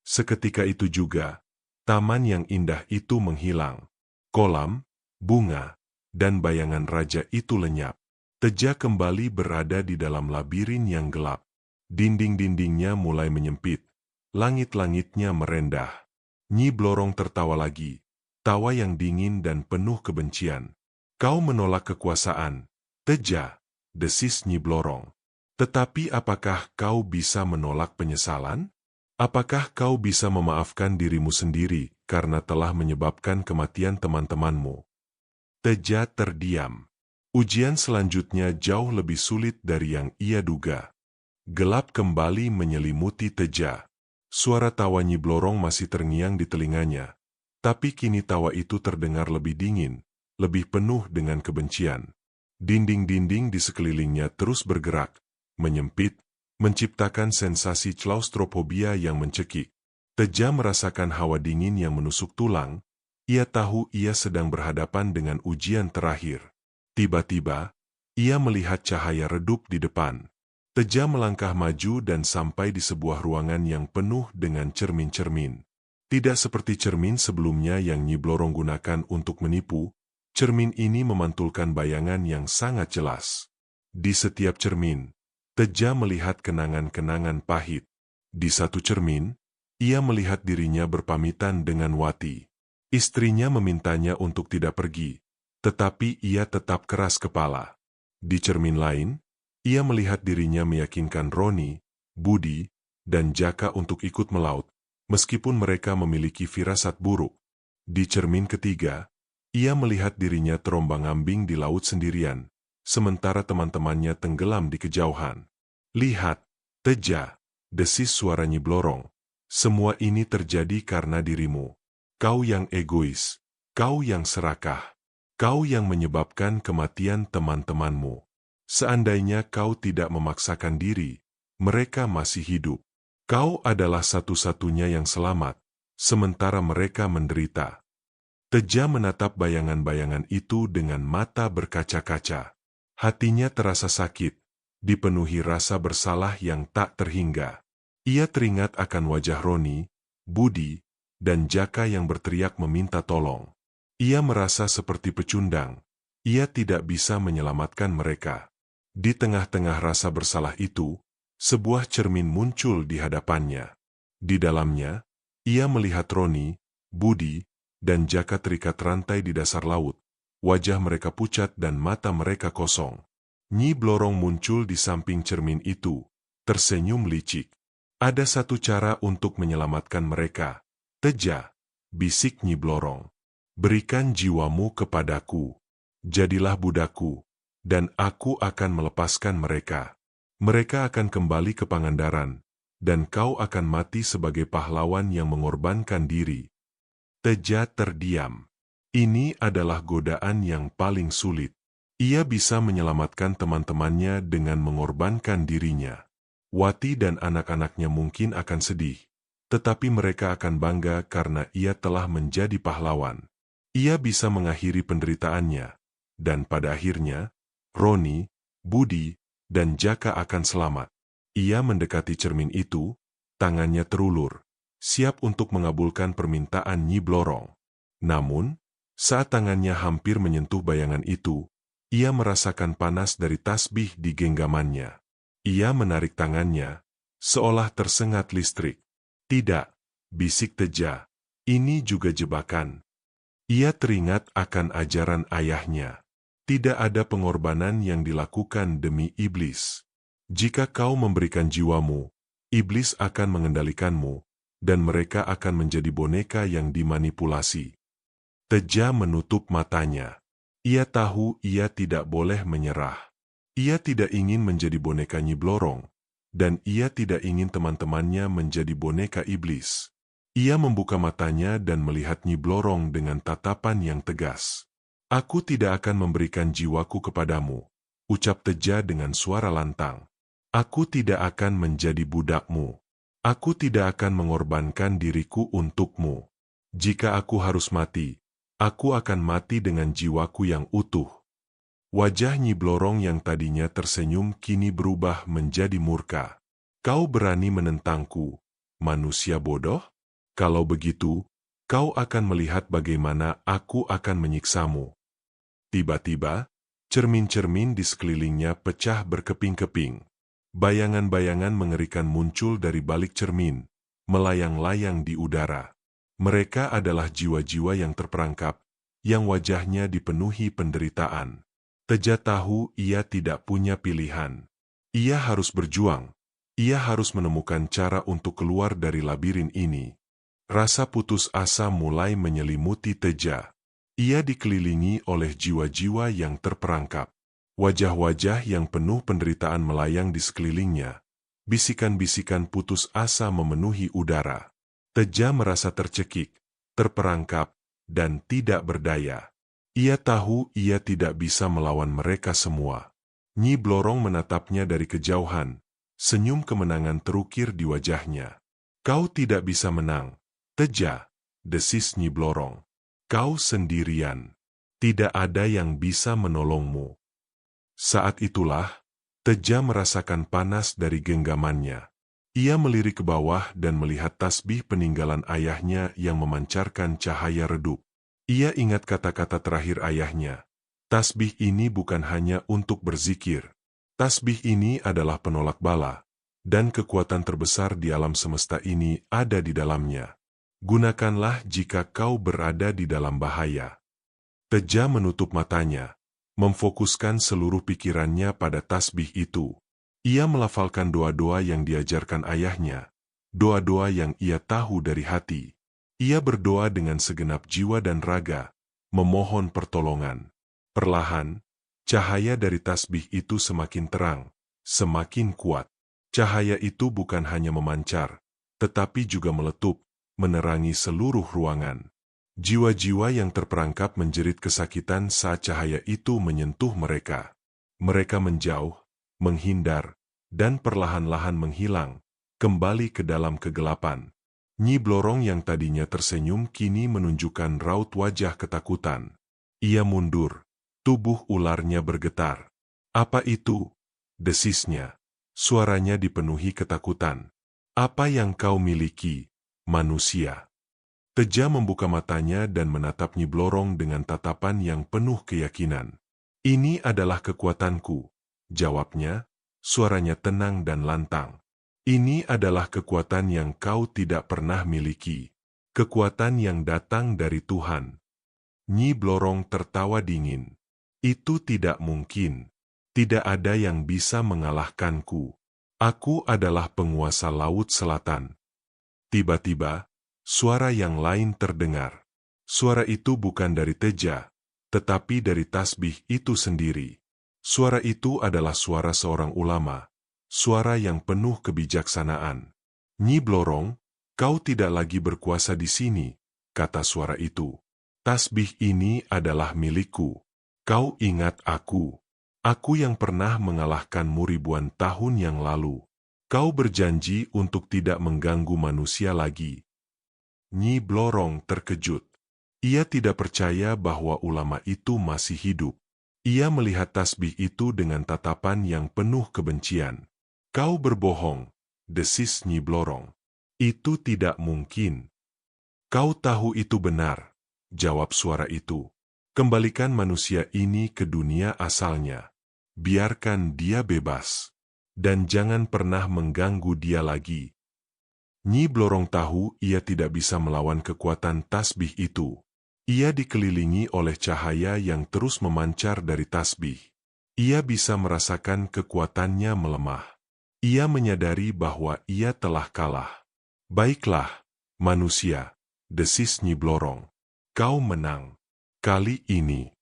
Speaker 1: Seketika itu juga, taman yang indah itu menghilang. Kolam, bunga, dan bayangan raja itu lenyap. Teja kembali berada di dalam labirin yang gelap. Dinding-dindingnya mulai menyempit. Langit-langitnya merendah. Nyi Blorong tertawa lagi. tawa yang dingin dan penuh kebencian. Kau menolak kekuasaan, Teja, desis Nyi Blorong. Tetapi apakah kau bisa menolak penyesalan? Apakah kau bisa memaafkan dirimu sendiri karena telah menyebabkan kematian teman-temanmu? Teja terdiam. Ujian selanjutnya jauh lebih sulit dari yang ia duga. Gelap kembali menyelimuti Teja. Suara tawa Nyi Blorong masih terngiang di telinganya. Tapi kini tawa itu terdengar lebih dingin, lebih penuh dengan kebencian. Dinding-dinding di sekelilingnya terus bergerak, menyempit, menciptakan sensasi klaustrofobia yang mencekik. Teja merasakan hawa dingin yang menusuk tulang. Ia tahu ia sedang berhadapan dengan ujian terakhir. Tiba-tiba, ia melihat cahaya redup di depan. Teja melangkah maju dan sampai di sebuah ruangan yang penuh dengan cermin-cermin. Tidak seperti cermin sebelumnya yang Nyi Blorong gunakan untuk menipu, cermin ini memantulkan bayangan yang sangat jelas. Di setiap cermin, Teja melihat kenangan-kenangan pahit. Di satu cermin, ia melihat dirinya berpamitan dengan Wati. Istrinya memintanya untuk tidak pergi, tetapi ia tetap keras kepala. Di cermin lain, ia melihat dirinya meyakinkan Roni, Budi, dan Jaka untuk ikut melaut, meskipun mereka memiliki firasat buruk. Di cermin ketiga, ia melihat dirinya terombang-ambing di laut sendirian, sementara teman-temannya tenggelam di kejauhan. Lihat, Teja, desis suara Nyi Blorong. Semua ini terjadi karena dirimu. Kau yang egois, kau yang serakah, kau yang menyebabkan kematian teman-temanmu. Seandainya kau tidak memaksakan diri, mereka masih hidup. Kau adalah satu-satunya yang selamat, sementara mereka menderita. Teja menatap bayangan-bayangan itu dengan mata berkaca-kaca. Hatinya terasa sakit, dipenuhi rasa bersalah yang tak terhingga. Ia teringat akan wajah Roni, Budi, dan Jaka yang berteriak meminta tolong. Ia merasa seperti pecundang. Ia tidak bisa menyelamatkan mereka. Di tengah-tengah rasa bersalah itu, sebuah cermin muncul di hadapannya. Di dalamnya, ia melihat Roni, Budi, dan Jaka terikat rantai di dasar laut. Wajah mereka pucat dan mata mereka kosong. Nyi Blorong muncul di samping cermin itu, tersenyum licik. Ada satu cara untuk menyelamatkan mereka. Teja, bisik Nyi Blorong. Berikan jiwamu kepadaku. Jadilah budakku, dan aku akan melepaskan mereka. Mereka akan kembali ke Pangandaran, dan kau akan mati sebagai pahlawan yang mengorbankan diri. Teja terdiam. Ini adalah godaan yang paling sulit. Ia bisa menyelamatkan teman-temannya dengan mengorbankan dirinya. Wati dan anak-anaknya mungkin akan sedih, tetapi mereka akan bangga karena ia telah menjadi pahlawan. Ia bisa mengakhiri penderitaannya, dan pada akhirnya, Roni, Budi, dan Jaka akan selamat. Ia mendekati cermin itu, tangannya terulur, siap untuk mengabulkan permintaan Nyi Blorong. Namun, saat tangannya hampir menyentuh bayangan itu, ia merasakan panas dari tasbih di genggamannya. Ia menarik tangannya, seolah tersengat listrik. Tidak, bisik Teja, ini juga jebakan. Ia teringat akan ajaran ayahnya. Tidak ada pengorbanan yang dilakukan demi iblis. Jika kau memberikan jiwamu, iblis akan mengendalikanmu, dan mereka akan menjadi boneka yang dimanipulasi. Teja menutup matanya. Ia tahu ia tidak boleh menyerah. Ia tidak ingin menjadi boneka Nyi Blorong, dan ia tidak ingin teman-temannya menjadi boneka iblis. Ia membuka matanya dan melihat Nyi Blorong dengan tatapan yang tegas. Aku tidak akan memberikan jiwaku kepadamu, ucap Teja dengan suara lantang. Aku tidak akan menjadi budakmu. Aku tidak akan mengorbankan diriku untukmu. Jika aku harus mati, aku akan mati dengan jiwaku yang utuh. Wajah Nyi Blorong yang tadinya tersenyum kini berubah menjadi murka. Kau berani menentangku, manusia bodoh? Kalau begitu, kau akan melihat bagaimana aku akan menyiksamu. Tiba-tiba, cermin-cermin di sekelilingnya pecah berkeping-keping. Bayangan-bayangan mengerikan muncul dari balik cermin, melayang-layang di udara. Mereka adalah jiwa-jiwa yang terperangkap, yang wajahnya dipenuhi penderitaan. Teja tahu ia tidak punya pilihan. Ia harus berjuang. Ia harus menemukan cara untuk keluar dari labirin ini. Rasa putus asa mulai menyelimuti Teja. Ia dikelilingi oleh jiwa-jiwa yang terperangkap. Wajah-wajah yang penuh penderitaan melayang di sekelilingnya. Bisikan-bisikan putus asa memenuhi udara. Teja merasa tercekik, terperangkap, dan tidak berdaya. Ia tahu ia tidak bisa melawan mereka semua. Nyi Blorong menatapnya dari kejauhan. Senyum kemenangan terukir di wajahnya. Kau tidak bisa menang, Teja, desis Nyi Blorong. Kau sendirian. Tidak ada yang bisa menolongmu. Saat itulah, Teja merasakan panas dari genggamannya. Ia melirik ke bawah dan melihat tasbih peninggalan ayahnya yang memancarkan cahaya redup. Ia ingat kata-kata terakhir ayahnya. Tasbih ini bukan hanya untuk berzikir. Tasbih ini adalah penolak bala, dan kekuatan terbesar di alam semesta ini ada di dalamnya. Gunakanlah jika kau berada di dalam bahaya. Teja menutup matanya, memfokuskan seluruh pikirannya pada tasbih itu. Ia melafalkan doa-doa yang diajarkan ayahnya, doa-doa yang ia tahu dari hati. Ia berdoa dengan segenap jiwa dan raga, memohon pertolongan. Perlahan, cahaya dari tasbih itu semakin terang, semakin kuat. Cahaya itu bukan hanya memancar, tetapi juga meletup, menerangi seluruh ruangan. Jiwa-jiwa yang terperangkap menjerit kesakitan saat cahaya itu menyentuh mereka. Mereka menjauh, menghindar, dan perlahan-lahan menghilang, kembali ke dalam kegelapan. Nyi Blorong yang tadinya tersenyum kini menunjukkan raut wajah ketakutan. Ia mundur, tubuh ularnya bergetar. Apa itu? Desisnya. Suaranya dipenuhi ketakutan. Apa yang kau miliki, manusia? Teja membuka matanya dan menatap Nyi Blorong dengan tatapan yang penuh keyakinan. Ini adalah kekuatanku, jawabnya, suaranya tenang dan lantang. Ini adalah kekuatan yang kau tidak pernah miliki. Kekuatan yang datang dari Tuhan. Nyi Blorong tertawa dingin. Itu tidak mungkin. Tidak ada yang bisa mengalahkanku. Aku adalah penguasa Laut Selatan. Tiba-tiba, suara yang lain terdengar. Suara itu bukan dari Teja, tetapi dari tasbih itu sendiri. Suara itu adalah suara seorang ulama, suara yang penuh kebijaksanaan. Nyi Blorong, kau tidak lagi berkuasa di sini, kata suara itu. Tasbih ini adalah milikku. Kau ingat aku. Aku yang pernah mengalahkanmu ribuan tahun yang lalu. Kau berjanji untuk tidak mengganggu manusia lagi. Nyi Blorong terkejut. Ia tidak percaya bahwa ulama itu masih hidup. Ia melihat tasbih itu dengan tatapan yang penuh kebencian. Kau berbohong, desis Nyi Blorong. Itu tidak mungkin. Kau tahu itu benar, jawab suara itu. Kembalikan manusia ini ke dunia asalnya. Biarkan dia bebas. Dan jangan pernah mengganggu dia lagi. Nyi Blorong tahu ia tidak bisa melawan kekuatan tasbih itu. Ia dikelilingi oleh cahaya yang terus memancar dari tasbih. Ia bisa merasakan kekuatannya melemah. Ia menyadari bahwa ia telah kalah. Baiklah, manusia, desis Nyi Blorong. Kau menang. Kali ini.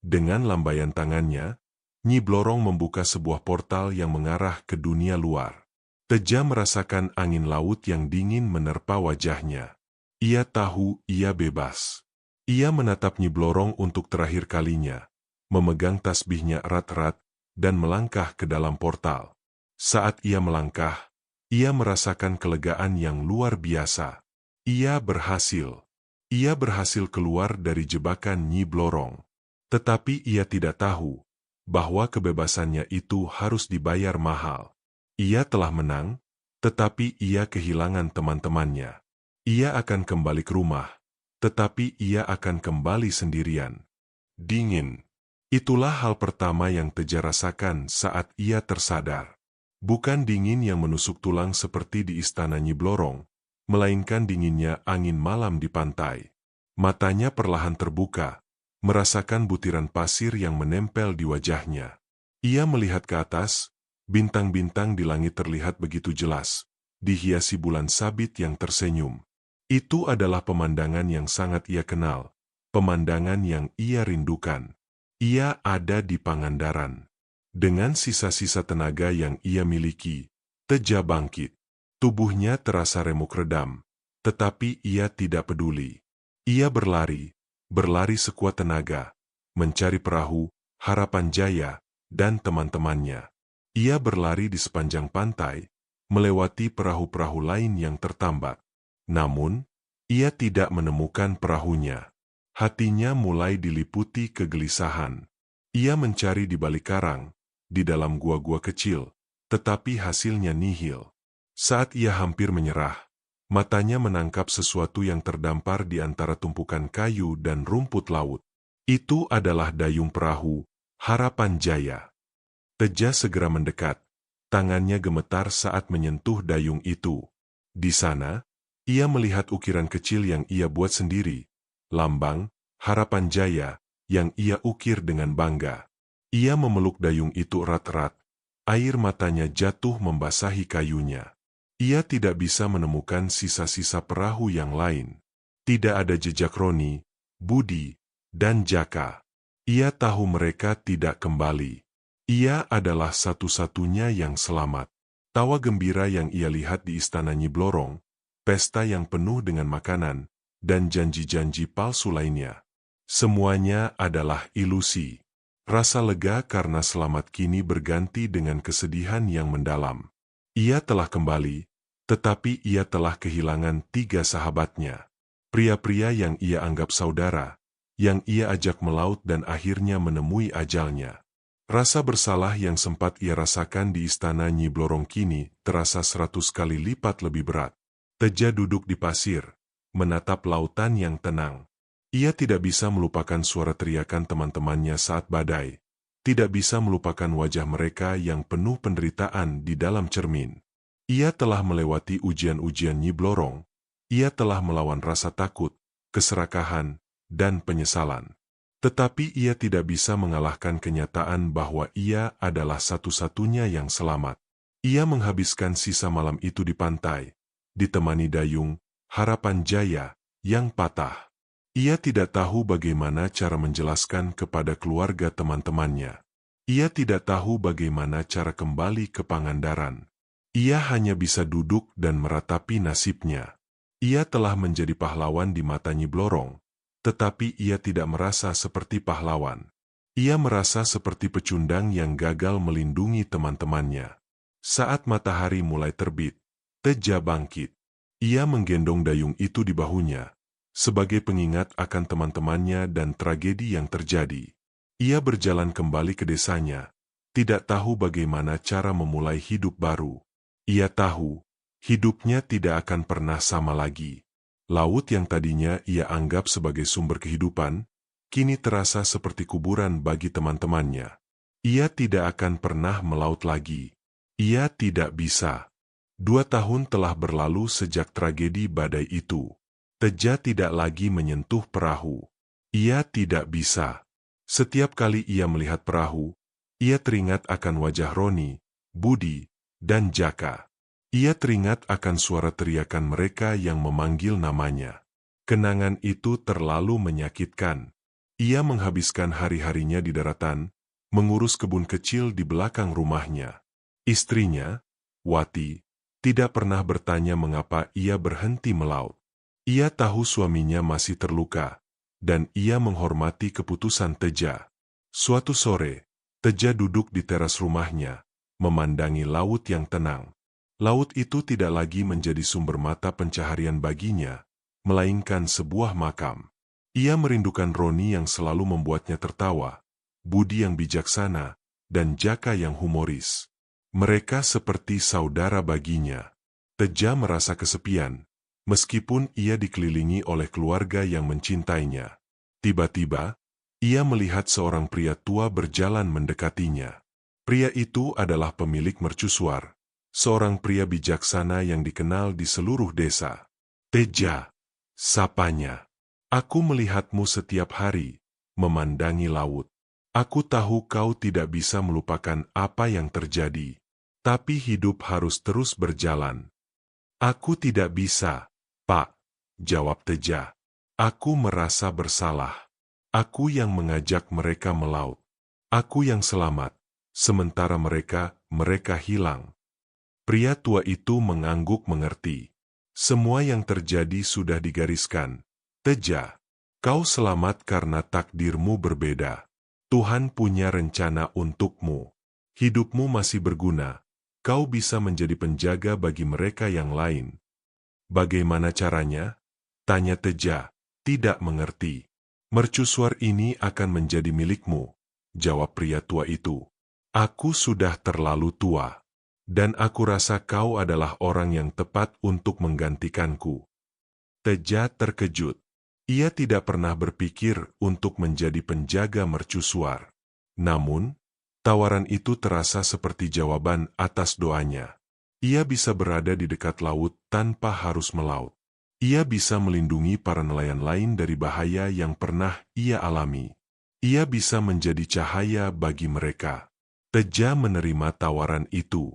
Speaker 1: Dengan lambaian tangannya, Nyi Blorong membuka sebuah portal yang mengarah ke dunia luar. Teja merasakan angin laut yang dingin menerpa wajahnya. Ia tahu ia bebas. Ia menatap Nyi Blorong untuk terakhir kalinya, memegang tasbihnya erat-erat, dan melangkah ke dalam portal. Saat ia melangkah, ia merasakan kelegaan yang luar biasa. Ia berhasil. Ia berhasil keluar dari jebakan Nyi Blorong. Tetapi ia tidak tahu bahwa kebebasannya itu harus dibayar mahal. Ia telah menang, tetapi ia kehilangan teman-temannya. Ia akan kembali ke rumah, tetapi ia akan kembali sendirian. Dingin. Itulah hal pertama yang Teja rasakan saat ia tersadar. Bukan dingin yang menusuk tulang seperti di istana Nyi Blorong, melainkan dinginnya angin malam di pantai. Matanya perlahan terbuka, merasakan butiran pasir yang menempel di wajahnya. Ia melihat ke atas, bintang-bintang di langit terlihat begitu jelas, dihiasi bulan sabit yang tersenyum. Itu adalah pemandangan yang sangat ia kenal, pemandangan yang ia rindukan. Ia ada di Pangandaran. Dengan sisa-sisa tenaga yang ia miliki, Teja bangkit. Tubuhnya terasa remuk redam, tetapi ia tidak peduli. Ia berlari sekuat tenaga, mencari perahu, Harapan Jaya, dan teman-temannya. Ia berlari di sepanjang pantai, melewati perahu-perahu lain yang tertambat. Namun, ia tidak menemukan perahunya. Hatinya mulai diliputi kegelisahan. Ia mencari di balik karang, di dalam gua-gua kecil, tetapi hasilnya nihil. Saat ia hampir menyerah, matanya menangkap sesuatu yang terdampar di antara tumpukan kayu dan rumput laut. Itu adalah dayung perahu, Harapan Jaya. Teja segera mendekat, tangannya gemetar saat menyentuh dayung itu. Di sana, ia melihat ukiran kecil yang ia buat sendiri, lambang Harapan Jaya yang ia ukir dengan bangga. Ia memeluk dayung itu erat-erat, air matanya jatuh membasahi kayunya. Ia tidak bisa menemukan sisa-sisa perahu yang lain. Tidak ada jejak Roni, Budi, dan Jaka. Ia tahu mereka tidak kembali. Ia adalah satu-satunya yang selamat. Tawa gembira yang ia lihat di istana Nyi Blorong, pesta yang penuh dengan makanan, dan janji-janji palsu lainnya. Semuanya adalah ilusi. Rasa lega karena selamat kini berganti dengan kesedihan yang mendalam. Ia telah kembali, tetapi ia telah kehilangan 3 sahabatnya. Pria-pria yang ia anggap saudara, yang ia ajak melaut dan akhirnya menemui ajalnya. Rasa bersalah yang sempat ia rasakan di istana Nyi Blorong kini terasa 100 kali lipat lebih berat. Teja duduk di pasir, menatap lautan yang tenang. Ia tidak bisa melupakan suara teriakan teman-temannya saat badai, tidak bisa melupakan wajah mereka yang penuh penderitaan di dalam cermin. Ia telah melewati ujian-ujian Nyi Blorong, ia telah melawan rasa takut, keserakahan, dan penyesalan. Tetapi ia tidak bisa mengalahkan kenyataan bahwa ia adalah satu-satunya yang selamat. Ia menghabiskan sisa malam itu di pantai, ditemani dayung Harapan Jaya yang patah. Ia tidak tahu bagaimana cara menjelaskan kepada keluarga teman-temannya. Ia tidak tahu bagaimana cara kembali ke Pangandaran. Ia hanya bisa duduk dan meratapi nasibnya. Ia telah menjadi pahlawan di mata Nyi Blorong, tetapi ia tidak merasa seperti pahlawan. Ia merasa seperti pecundang yang gagal melindungi teman-temannya. Saat matahari mulai terbit, Teja bangkit. Ia menggendong dayung itu di bahunya, sebagai pengingat akan teman-temannya dan tragedi yang terjadi. Ia berjalan kembali ke desanya, tidak tahu bagaimana cara memulai hidup baru. Ia tahu, hidupnya tidak akan pernah sama lagi. Laut yang tadinya ia anggap sebagai sumber kehidupan, kini terasa seperti kuburan bagi teman-temannya. Ia tidak akan pernah melaut lagi. Ia tidak bisa. 2 tahun telah berlalu sejak tragedi badai itu. Teja tidak lagi menyentuh perahu. Ia tidak bisa. Setiap kali ia melihat perahu, ia teringat akan wajah Roni, Budi, dan Jaka. Ia teringat akan suara teriakan mereka yang memanggil namanya. Kenangan itu terlalu menyakitkan. Ia menghabiskan hari-harinya di daratan, mengurus kebun kecil di belakang rumahnya. Istrinya, Wati, tidak pernah bertanya mengapa ia berhenti melaut. Ia tahu suaminya masih terluka, dan ia menghormati keputusan Teja. Suatu sore, Teja duduk di teras rumahnya, memandangi laut yang tenang. Laut itu tidak lagi menjadi sumber mata pencaharian baginya, melainkan sebuah makam. Ia merindukan Roni yang selalu membuatnya tertawa, Budi yang bijaksana, dan Jaka yang humoris. Mereka seperti saudara baginya. Teja merasa kesepian, meskipun ia dikelilingi oleh keluarga yang mencintainya. Tiba-tiba, ia melihat seorang pria tua berjalan mendekatinya. Pria itu adalah pemilik mercusuar, seorang pria bijaksana yang dikenal di seluruh desa. Teja, sapanya. Aku melihatmu setiap hari, memandangi laut. Aku tahu kau tidak bisa melupakan apa yang terjadi. Tapi hidup harus terus berjalan. Aku tidak bisa, Pak, jawab Teja. Aku merasa bersalah. Aku yang mengajak mereka melaut. Aku yang selamat, sementara mereka hilang. Pria tua itu mengangguk mengerti. Semua yang terjadi sudah digariskan. Teja, kau selamat karena takdirmu berbeda. Tuhan punya rencana untukmu. Hidupmu masih berguna. Kau bisa menjadi penjaga bagi mereka yang lain. Bagaimana caranya? Tanya Teja, tidak mengerti. Mercusuar ini akan menjadi milikmu, jawab pria tua itu. Aku sudah terlalu tua. Dan aku rasa kau adalah orang yang tepat untuk menggantikanku. Teja terkejut. Ia tidak pernah berpikir untuk menjadi penjaga mercusuar. Namun, tawaran itu terasa seperti jawaban atas doanya. Ia bisa berada di dekat laut tanpa harus melaut. Ia bisa melindungi para nelayan lain dari bahaya yang pernah ia alami. Ia bisa menjadi cahaya bagi mereka. Teja menerima tawaran itu.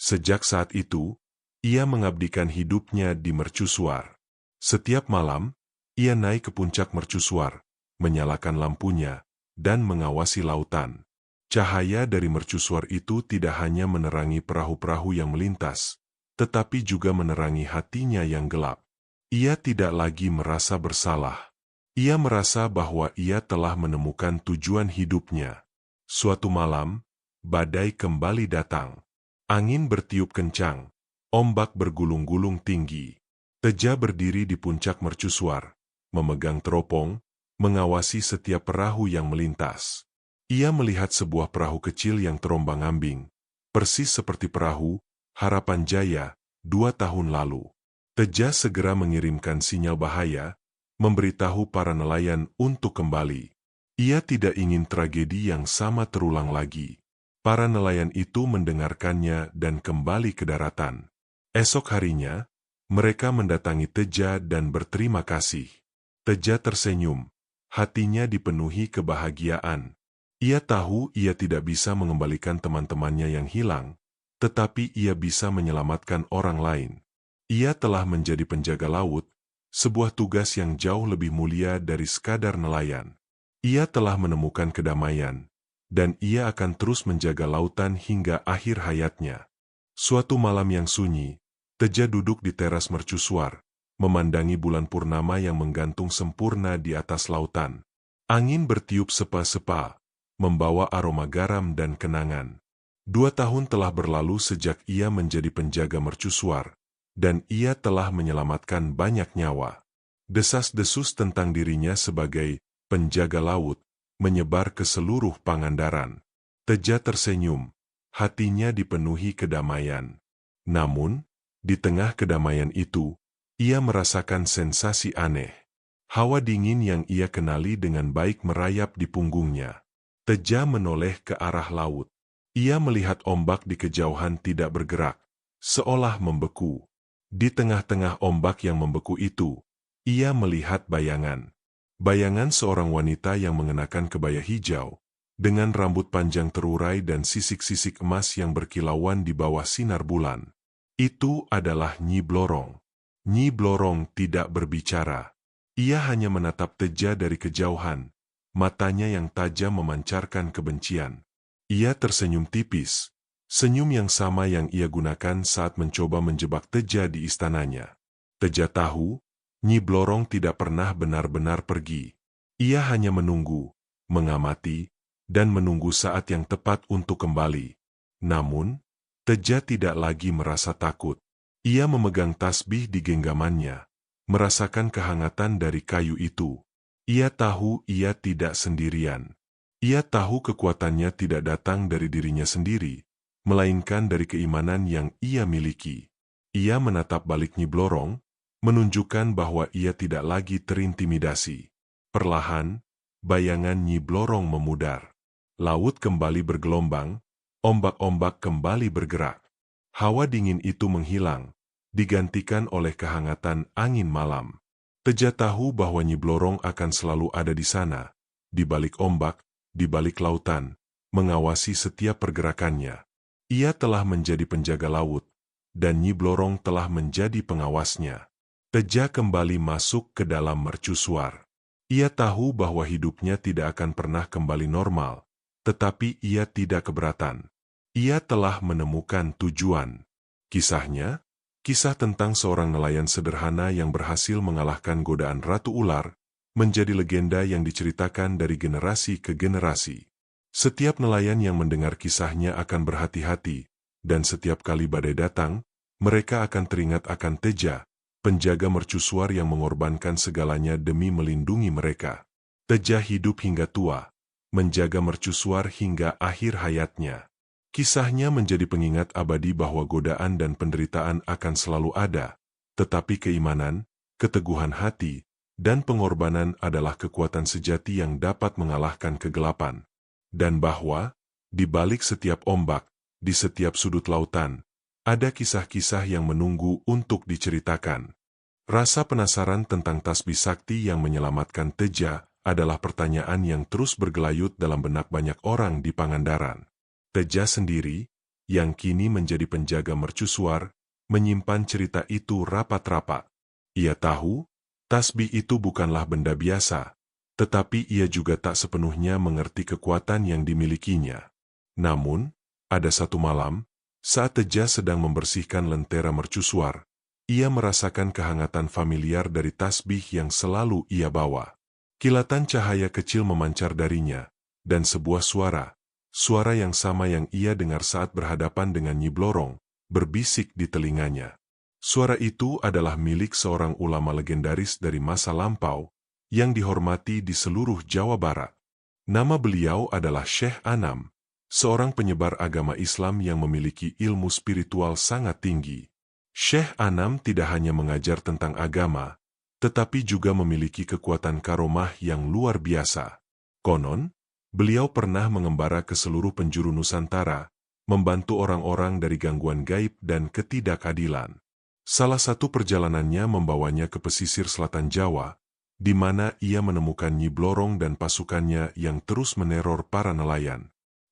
Speaker 1: Sejak saat itu, ia mengabdikan hidupnya di mercusuar. Setiap malam, ia naik ke puncak mercusuar, menyalakan lampunya, dan mengawasi lautan. Cahaya dari mercusuar itu tidak hanya menerangi perahu-perahu yang melintas, tetapi juga menerangi hatinya yang gelap. Ia tidak lagi merasa bersalah. Ia merasa bahwa ia telah menemukan tujuan hidupnya. Suatu malam, badai kembali datang. Angin bertiup kencang, ombak bergulung-gulung tinggi. Teja berdiri di puncak mercusuar, memegang teropong, mengawasi setiap perahu yang melintas. Ia melihat sebuah perahu kecil yang terombang-ambing, persis seperti perahu Harapan Jaya 2 tahun lalu. Teja segera mengirimkan sinyal bahaya, memberitahu para nelayan untuk kembali. Ia tidak ingin tragedi yang sama terulang lagi. Para nelayan itu mendengarkannya dan kembali ke daratan. Esok harinya, mereka mendatangi Teja dan berterima kasih. Teja tersenyum, hatinya dipenuhi kebahagiaan. Ia tahu ia tidak bisa mengembalikan teman-temannya yang hilang, tetapi ia bisa menyelamatkan orang lain. Ia telah menjadi penjaga laut, sebuah tugas yang jauh lebih mulia dari sekadar nelayan. Ia telah menemukan kedamaian, dan ia akan terus menjaga lautan hingga akhir hayatnya. Suatu malam yang sunyi, Teja duduk di teras mercusuar, memandangi bulan purnama yang menggantung sempurna di atas lautan. Angin bertiup sepa-sepa, membawa aroma garam dan kenangan. 2 tahun telah berlalu sejak ia menjadi penjaga mercusuar, dan ia telah menyelamatkan banyak nyawa. Desas-desus tentang dirinya sebagai penjaga laut menyebar ke seluruh Pangandaran. Teja tersenyum, hatinya dipenuhi kedamaian. Namun, di tengah kedamaian itu, ia merasakan sensasi aneh. Hawa dingin yang ia kenali dengan baik merayap di punggungnya. Teja menoleh ke arah laut. Ia melihat ombak di kejauhan tidak bergerak, seolah membeku. Di tengah-tengah ombak yang membeku itu, ia melihat bayangan. Bayangan seorang wanita yang mengenakan kebaya hijau, dengan rambut panjang terurai dan sisik-sisik emas yang berkilauan di bawah sinar bulan. Itu adalah Nyi Blorong. Nyi Blorong tidak berbicara. Ia hanya menatap Teja dari kejauhan, matanya yang tajam memancarkan kebencian. Ia tersenyum tipis, senyum yang sama yang ia gunakan saat mencoba menjebak Teja di istananya. Teja tahu, Nyi Blorong tidak pernah benar-benar pergi. Ia hanya menunggu, mengamati, dan menunggu saat yang tepat untuk kembali. Namun, Teja tidak lagi merasa takut. Ia memegang tasbih di genggamannya, merasakan kehangatan dari kayu itu. Ia tahu ia tidak sendirian. Ia tahu kekuatannya tidak datang dari dirinya sendiri, melainkan dari keimanan yang ia miliki. Ia menatap balik Nyi Blorong, menunjukkan bahwa ia tidak lagi terintimidasi. Perlahan, bayangan Nyi Blorong memudar. Laut kembali bergelombang, ombak-ombak kembali bergerak. Hawa dingin itu menghilang, digantikan oleh kehangatan angin malam. Teja tahu bahwa Nyi Blorong akan selalu ada di sana, di balik ombak, di balik lautan, mengawasi setiap pergerakannya. Ia telah menjadi penjaga laut, dan Nyi Blorong telah menjadi pengawasnya. Teja kembali masuk ke dalam mercusuar. Ia tahu bahwa hidupnya tidak akan pernah kembali normal, tetapi ia tidak keberatan. Ia telah menemukan tujuan. Kisahnya, kisah tentang seorang nelayan sederhana yang berhasil mengalahkan godaan Ratu Ular, menjadi legenda yang diceritakan dari generasi ke generasi. Setiap nelayan yang mendengar kisahnya akan berhati-hati, dan setiap kali badai datang, mereka akan teringat akan Teja, penjaga mercusuar yang mengorbankan segalanya demi melindungi mereka. Teja hidup hingga tua, menjaga mercusuar hingga akhir hayatnya. Kisahnya menjadi pengingat abadi bahwa godaan dan penderitaan akan selalu ada, tetapi keimanan, keteguhan hati, dan pengorbanan adalah kekuatan sejati yang dapat mengalahkan kegelapan. Dan bahwa, di balik setiap ombak, di setiap sudut lautan, ada kisah-kisah yang menunggu untuk diceritakan. Rasa penasaran tentang tasbih sakti yang menyelamatkan Teja adalah pertanyaan yang terus bergelayut dalam benak banyak orang di Pangandaran. Teja sendiri, yang kini menjadi penjaga mercusuar, menyimpan cerita itu rapat-rapat. Ia tahu, tasbih itu bukanlah benda biasa, tetapi ia juga tak sepenuhnya mengerti kekuatan yang dimilikinya. Namun, ada satu malam, saat Teja sedang membersihkan lentera mercusuar, ia merasakan kehangatan familiar dari tasbih yang selalu ia bawa. Kilatan cahaya kecil memancar darinya, dan sebuah suara yang sama yang ia dengar saat berhadapan dengan Nyi Blorong, berbisik di telinganya. Suara itu adalah milik seorang ulama legendaris dari masa lampau, yang dihormati di seluruh Jawa Barat. Nama beliau adalah Syekh Anam, seorang penyebar agama Islam yang memiliki ilmu spiritual sangat tinggi. Syekh Anam tidak hanya mengajar tentang agama, tetapi juga memiliki kekuatan karomah yang luar biasa. Konon, beliau pernah mengembara ke seluruh penjuru Nusantara, membantu orang-orang dari gangguan gaib dan ketidakadilan. Salah satu perjalanannya membawanya ke pesisir selatan Jawa, di mana ia menemukan Nyi Blorong dan pasukannya yang terus meneror para nelayan.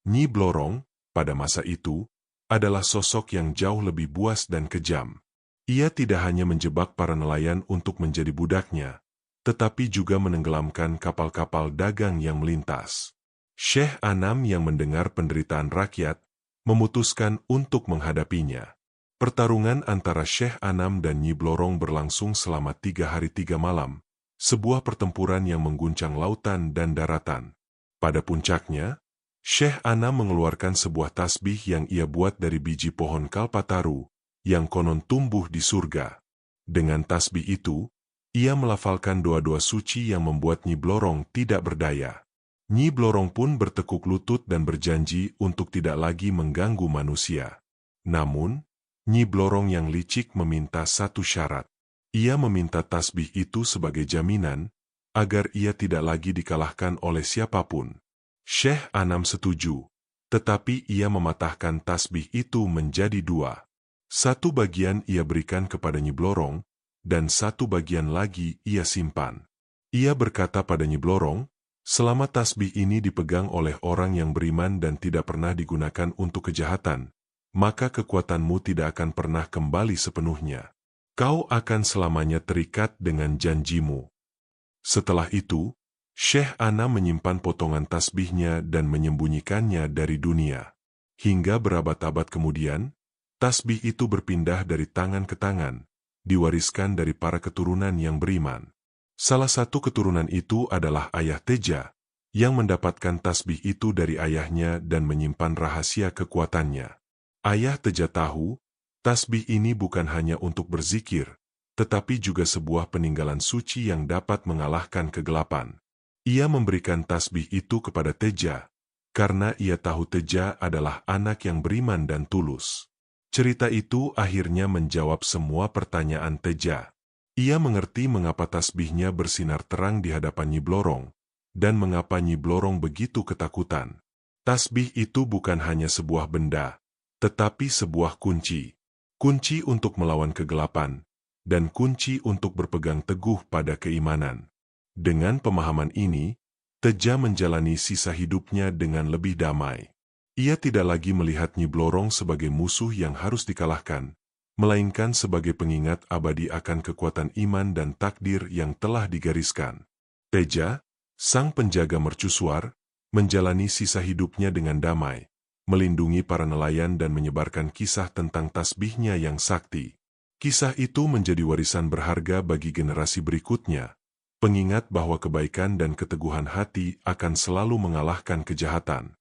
Speaker 1: Nyi Blorong, pada masa itu, adalah sosok yang jauh lebih buas dan kejam. Ia tidak hanya menjebak para nelayan untuk menjadi budaknya, tetapi juga menenggelamkan kapal-kapal dagang yang melintas. Syekh Anam yang mendengar penderitaan rakyat, memutuskan untuk menghadapinya. Pertarungan antara Syekh Anam dan Nyi Blorong berlangsung selama 3 hari 3 malam, sebuah pertempuran yang mengguncang lautan dan daratan. Pada puncaknya, Syekh Anam mengeluarkan sebuah tasbih yang ia buat dari biji pohon kalpataru, yang konon tumbuh di surga. Dengan tasbih itu, ia melafalkan doa-doa suci yang membuat Nyi Blorong tidak berdaya. Nyi Blorong pun bertekuk lutut dan berjanji untuk tidak lagi mengganggu manusia. Namun, Nyi Blorong yang licik meminta satu syarat. Ia meminta tasbih itu sebagai jaminan, agar ia tidak lagi dikalahkan oleh siapapun. Syekh Anam setuju, tetapi ia mematahkan tasbih itu menjadi 2. Satu bagian ia berikan kepada Nyi Blorong, dan satu bagian lagi ia simpan. Ia berkata pada Nyi Blorong, selama tasbih ini dipegang oleh orang yang beriman dan tidak pernah digunakan untuk kejahatan, maka kekuatanmu tidak akan pernah kembali sepenuhnya. Kau akan selamanya terikat dengan janjimu. Setelah itu, Syekh Anam menyimpan potongan tasbihnya dan menyembunyikannya dari dunia. Hingga berabad-abad kemudian, tasbih itu berpindah dari tangan ke tangan, diwariskan dari para keturunan yang beriman. Salah satu keturunan itu adalah ayah Teja, yang mendapatkan tasbih itu dari ayahnya dan menyimpan rahasia kekuatannya. Ayah Teja tahu, tasbih ini bukan hanya untuk berzikir, tetapi juga sebuah peninggalan suci yang dapat mengalahkan kegelapan. Ia memberikan tasbih itu kepada Teja, karena ia tahu Teja adalah anak yang beriman dan tulus. Cerita itu akhirnya menjawab semua pertanyaan Teja. Ia mengerti mengapa tasbihnya bersinar terang di hadapan Nyi Blorong, dan mengapa Nyi Blorong begitu ketakutan. Tasbih itu bukan hanya sebuah benda, tetapi sebuah kunci. kunci untuk melawan kegelapan, dan kunci untuk berpegang teguh pada keimanan. Dengan pemahaman ini, Teja menjalani sisa hidupnya dengan lebih damai. Ia tidak lagi melihat Nyi Blorong sebagai musuh yang harus dikalahkan, melainkan sebagai pengingat abadi akan kekuatan iman dan takdir yang telah digariskan. Teja, sang penjaga mercusuar, menjalani sisa hidupnya dengan damai, melindungi para nelayan dan menyebarkan kisah tentang tasbihnya yang sakti. Kisah itu menjadi warisan berharga bagi generasi berikutnya, pengingat bahwa kebaikan dan keteguhan hati akan selalu mengalahkan kejahatan.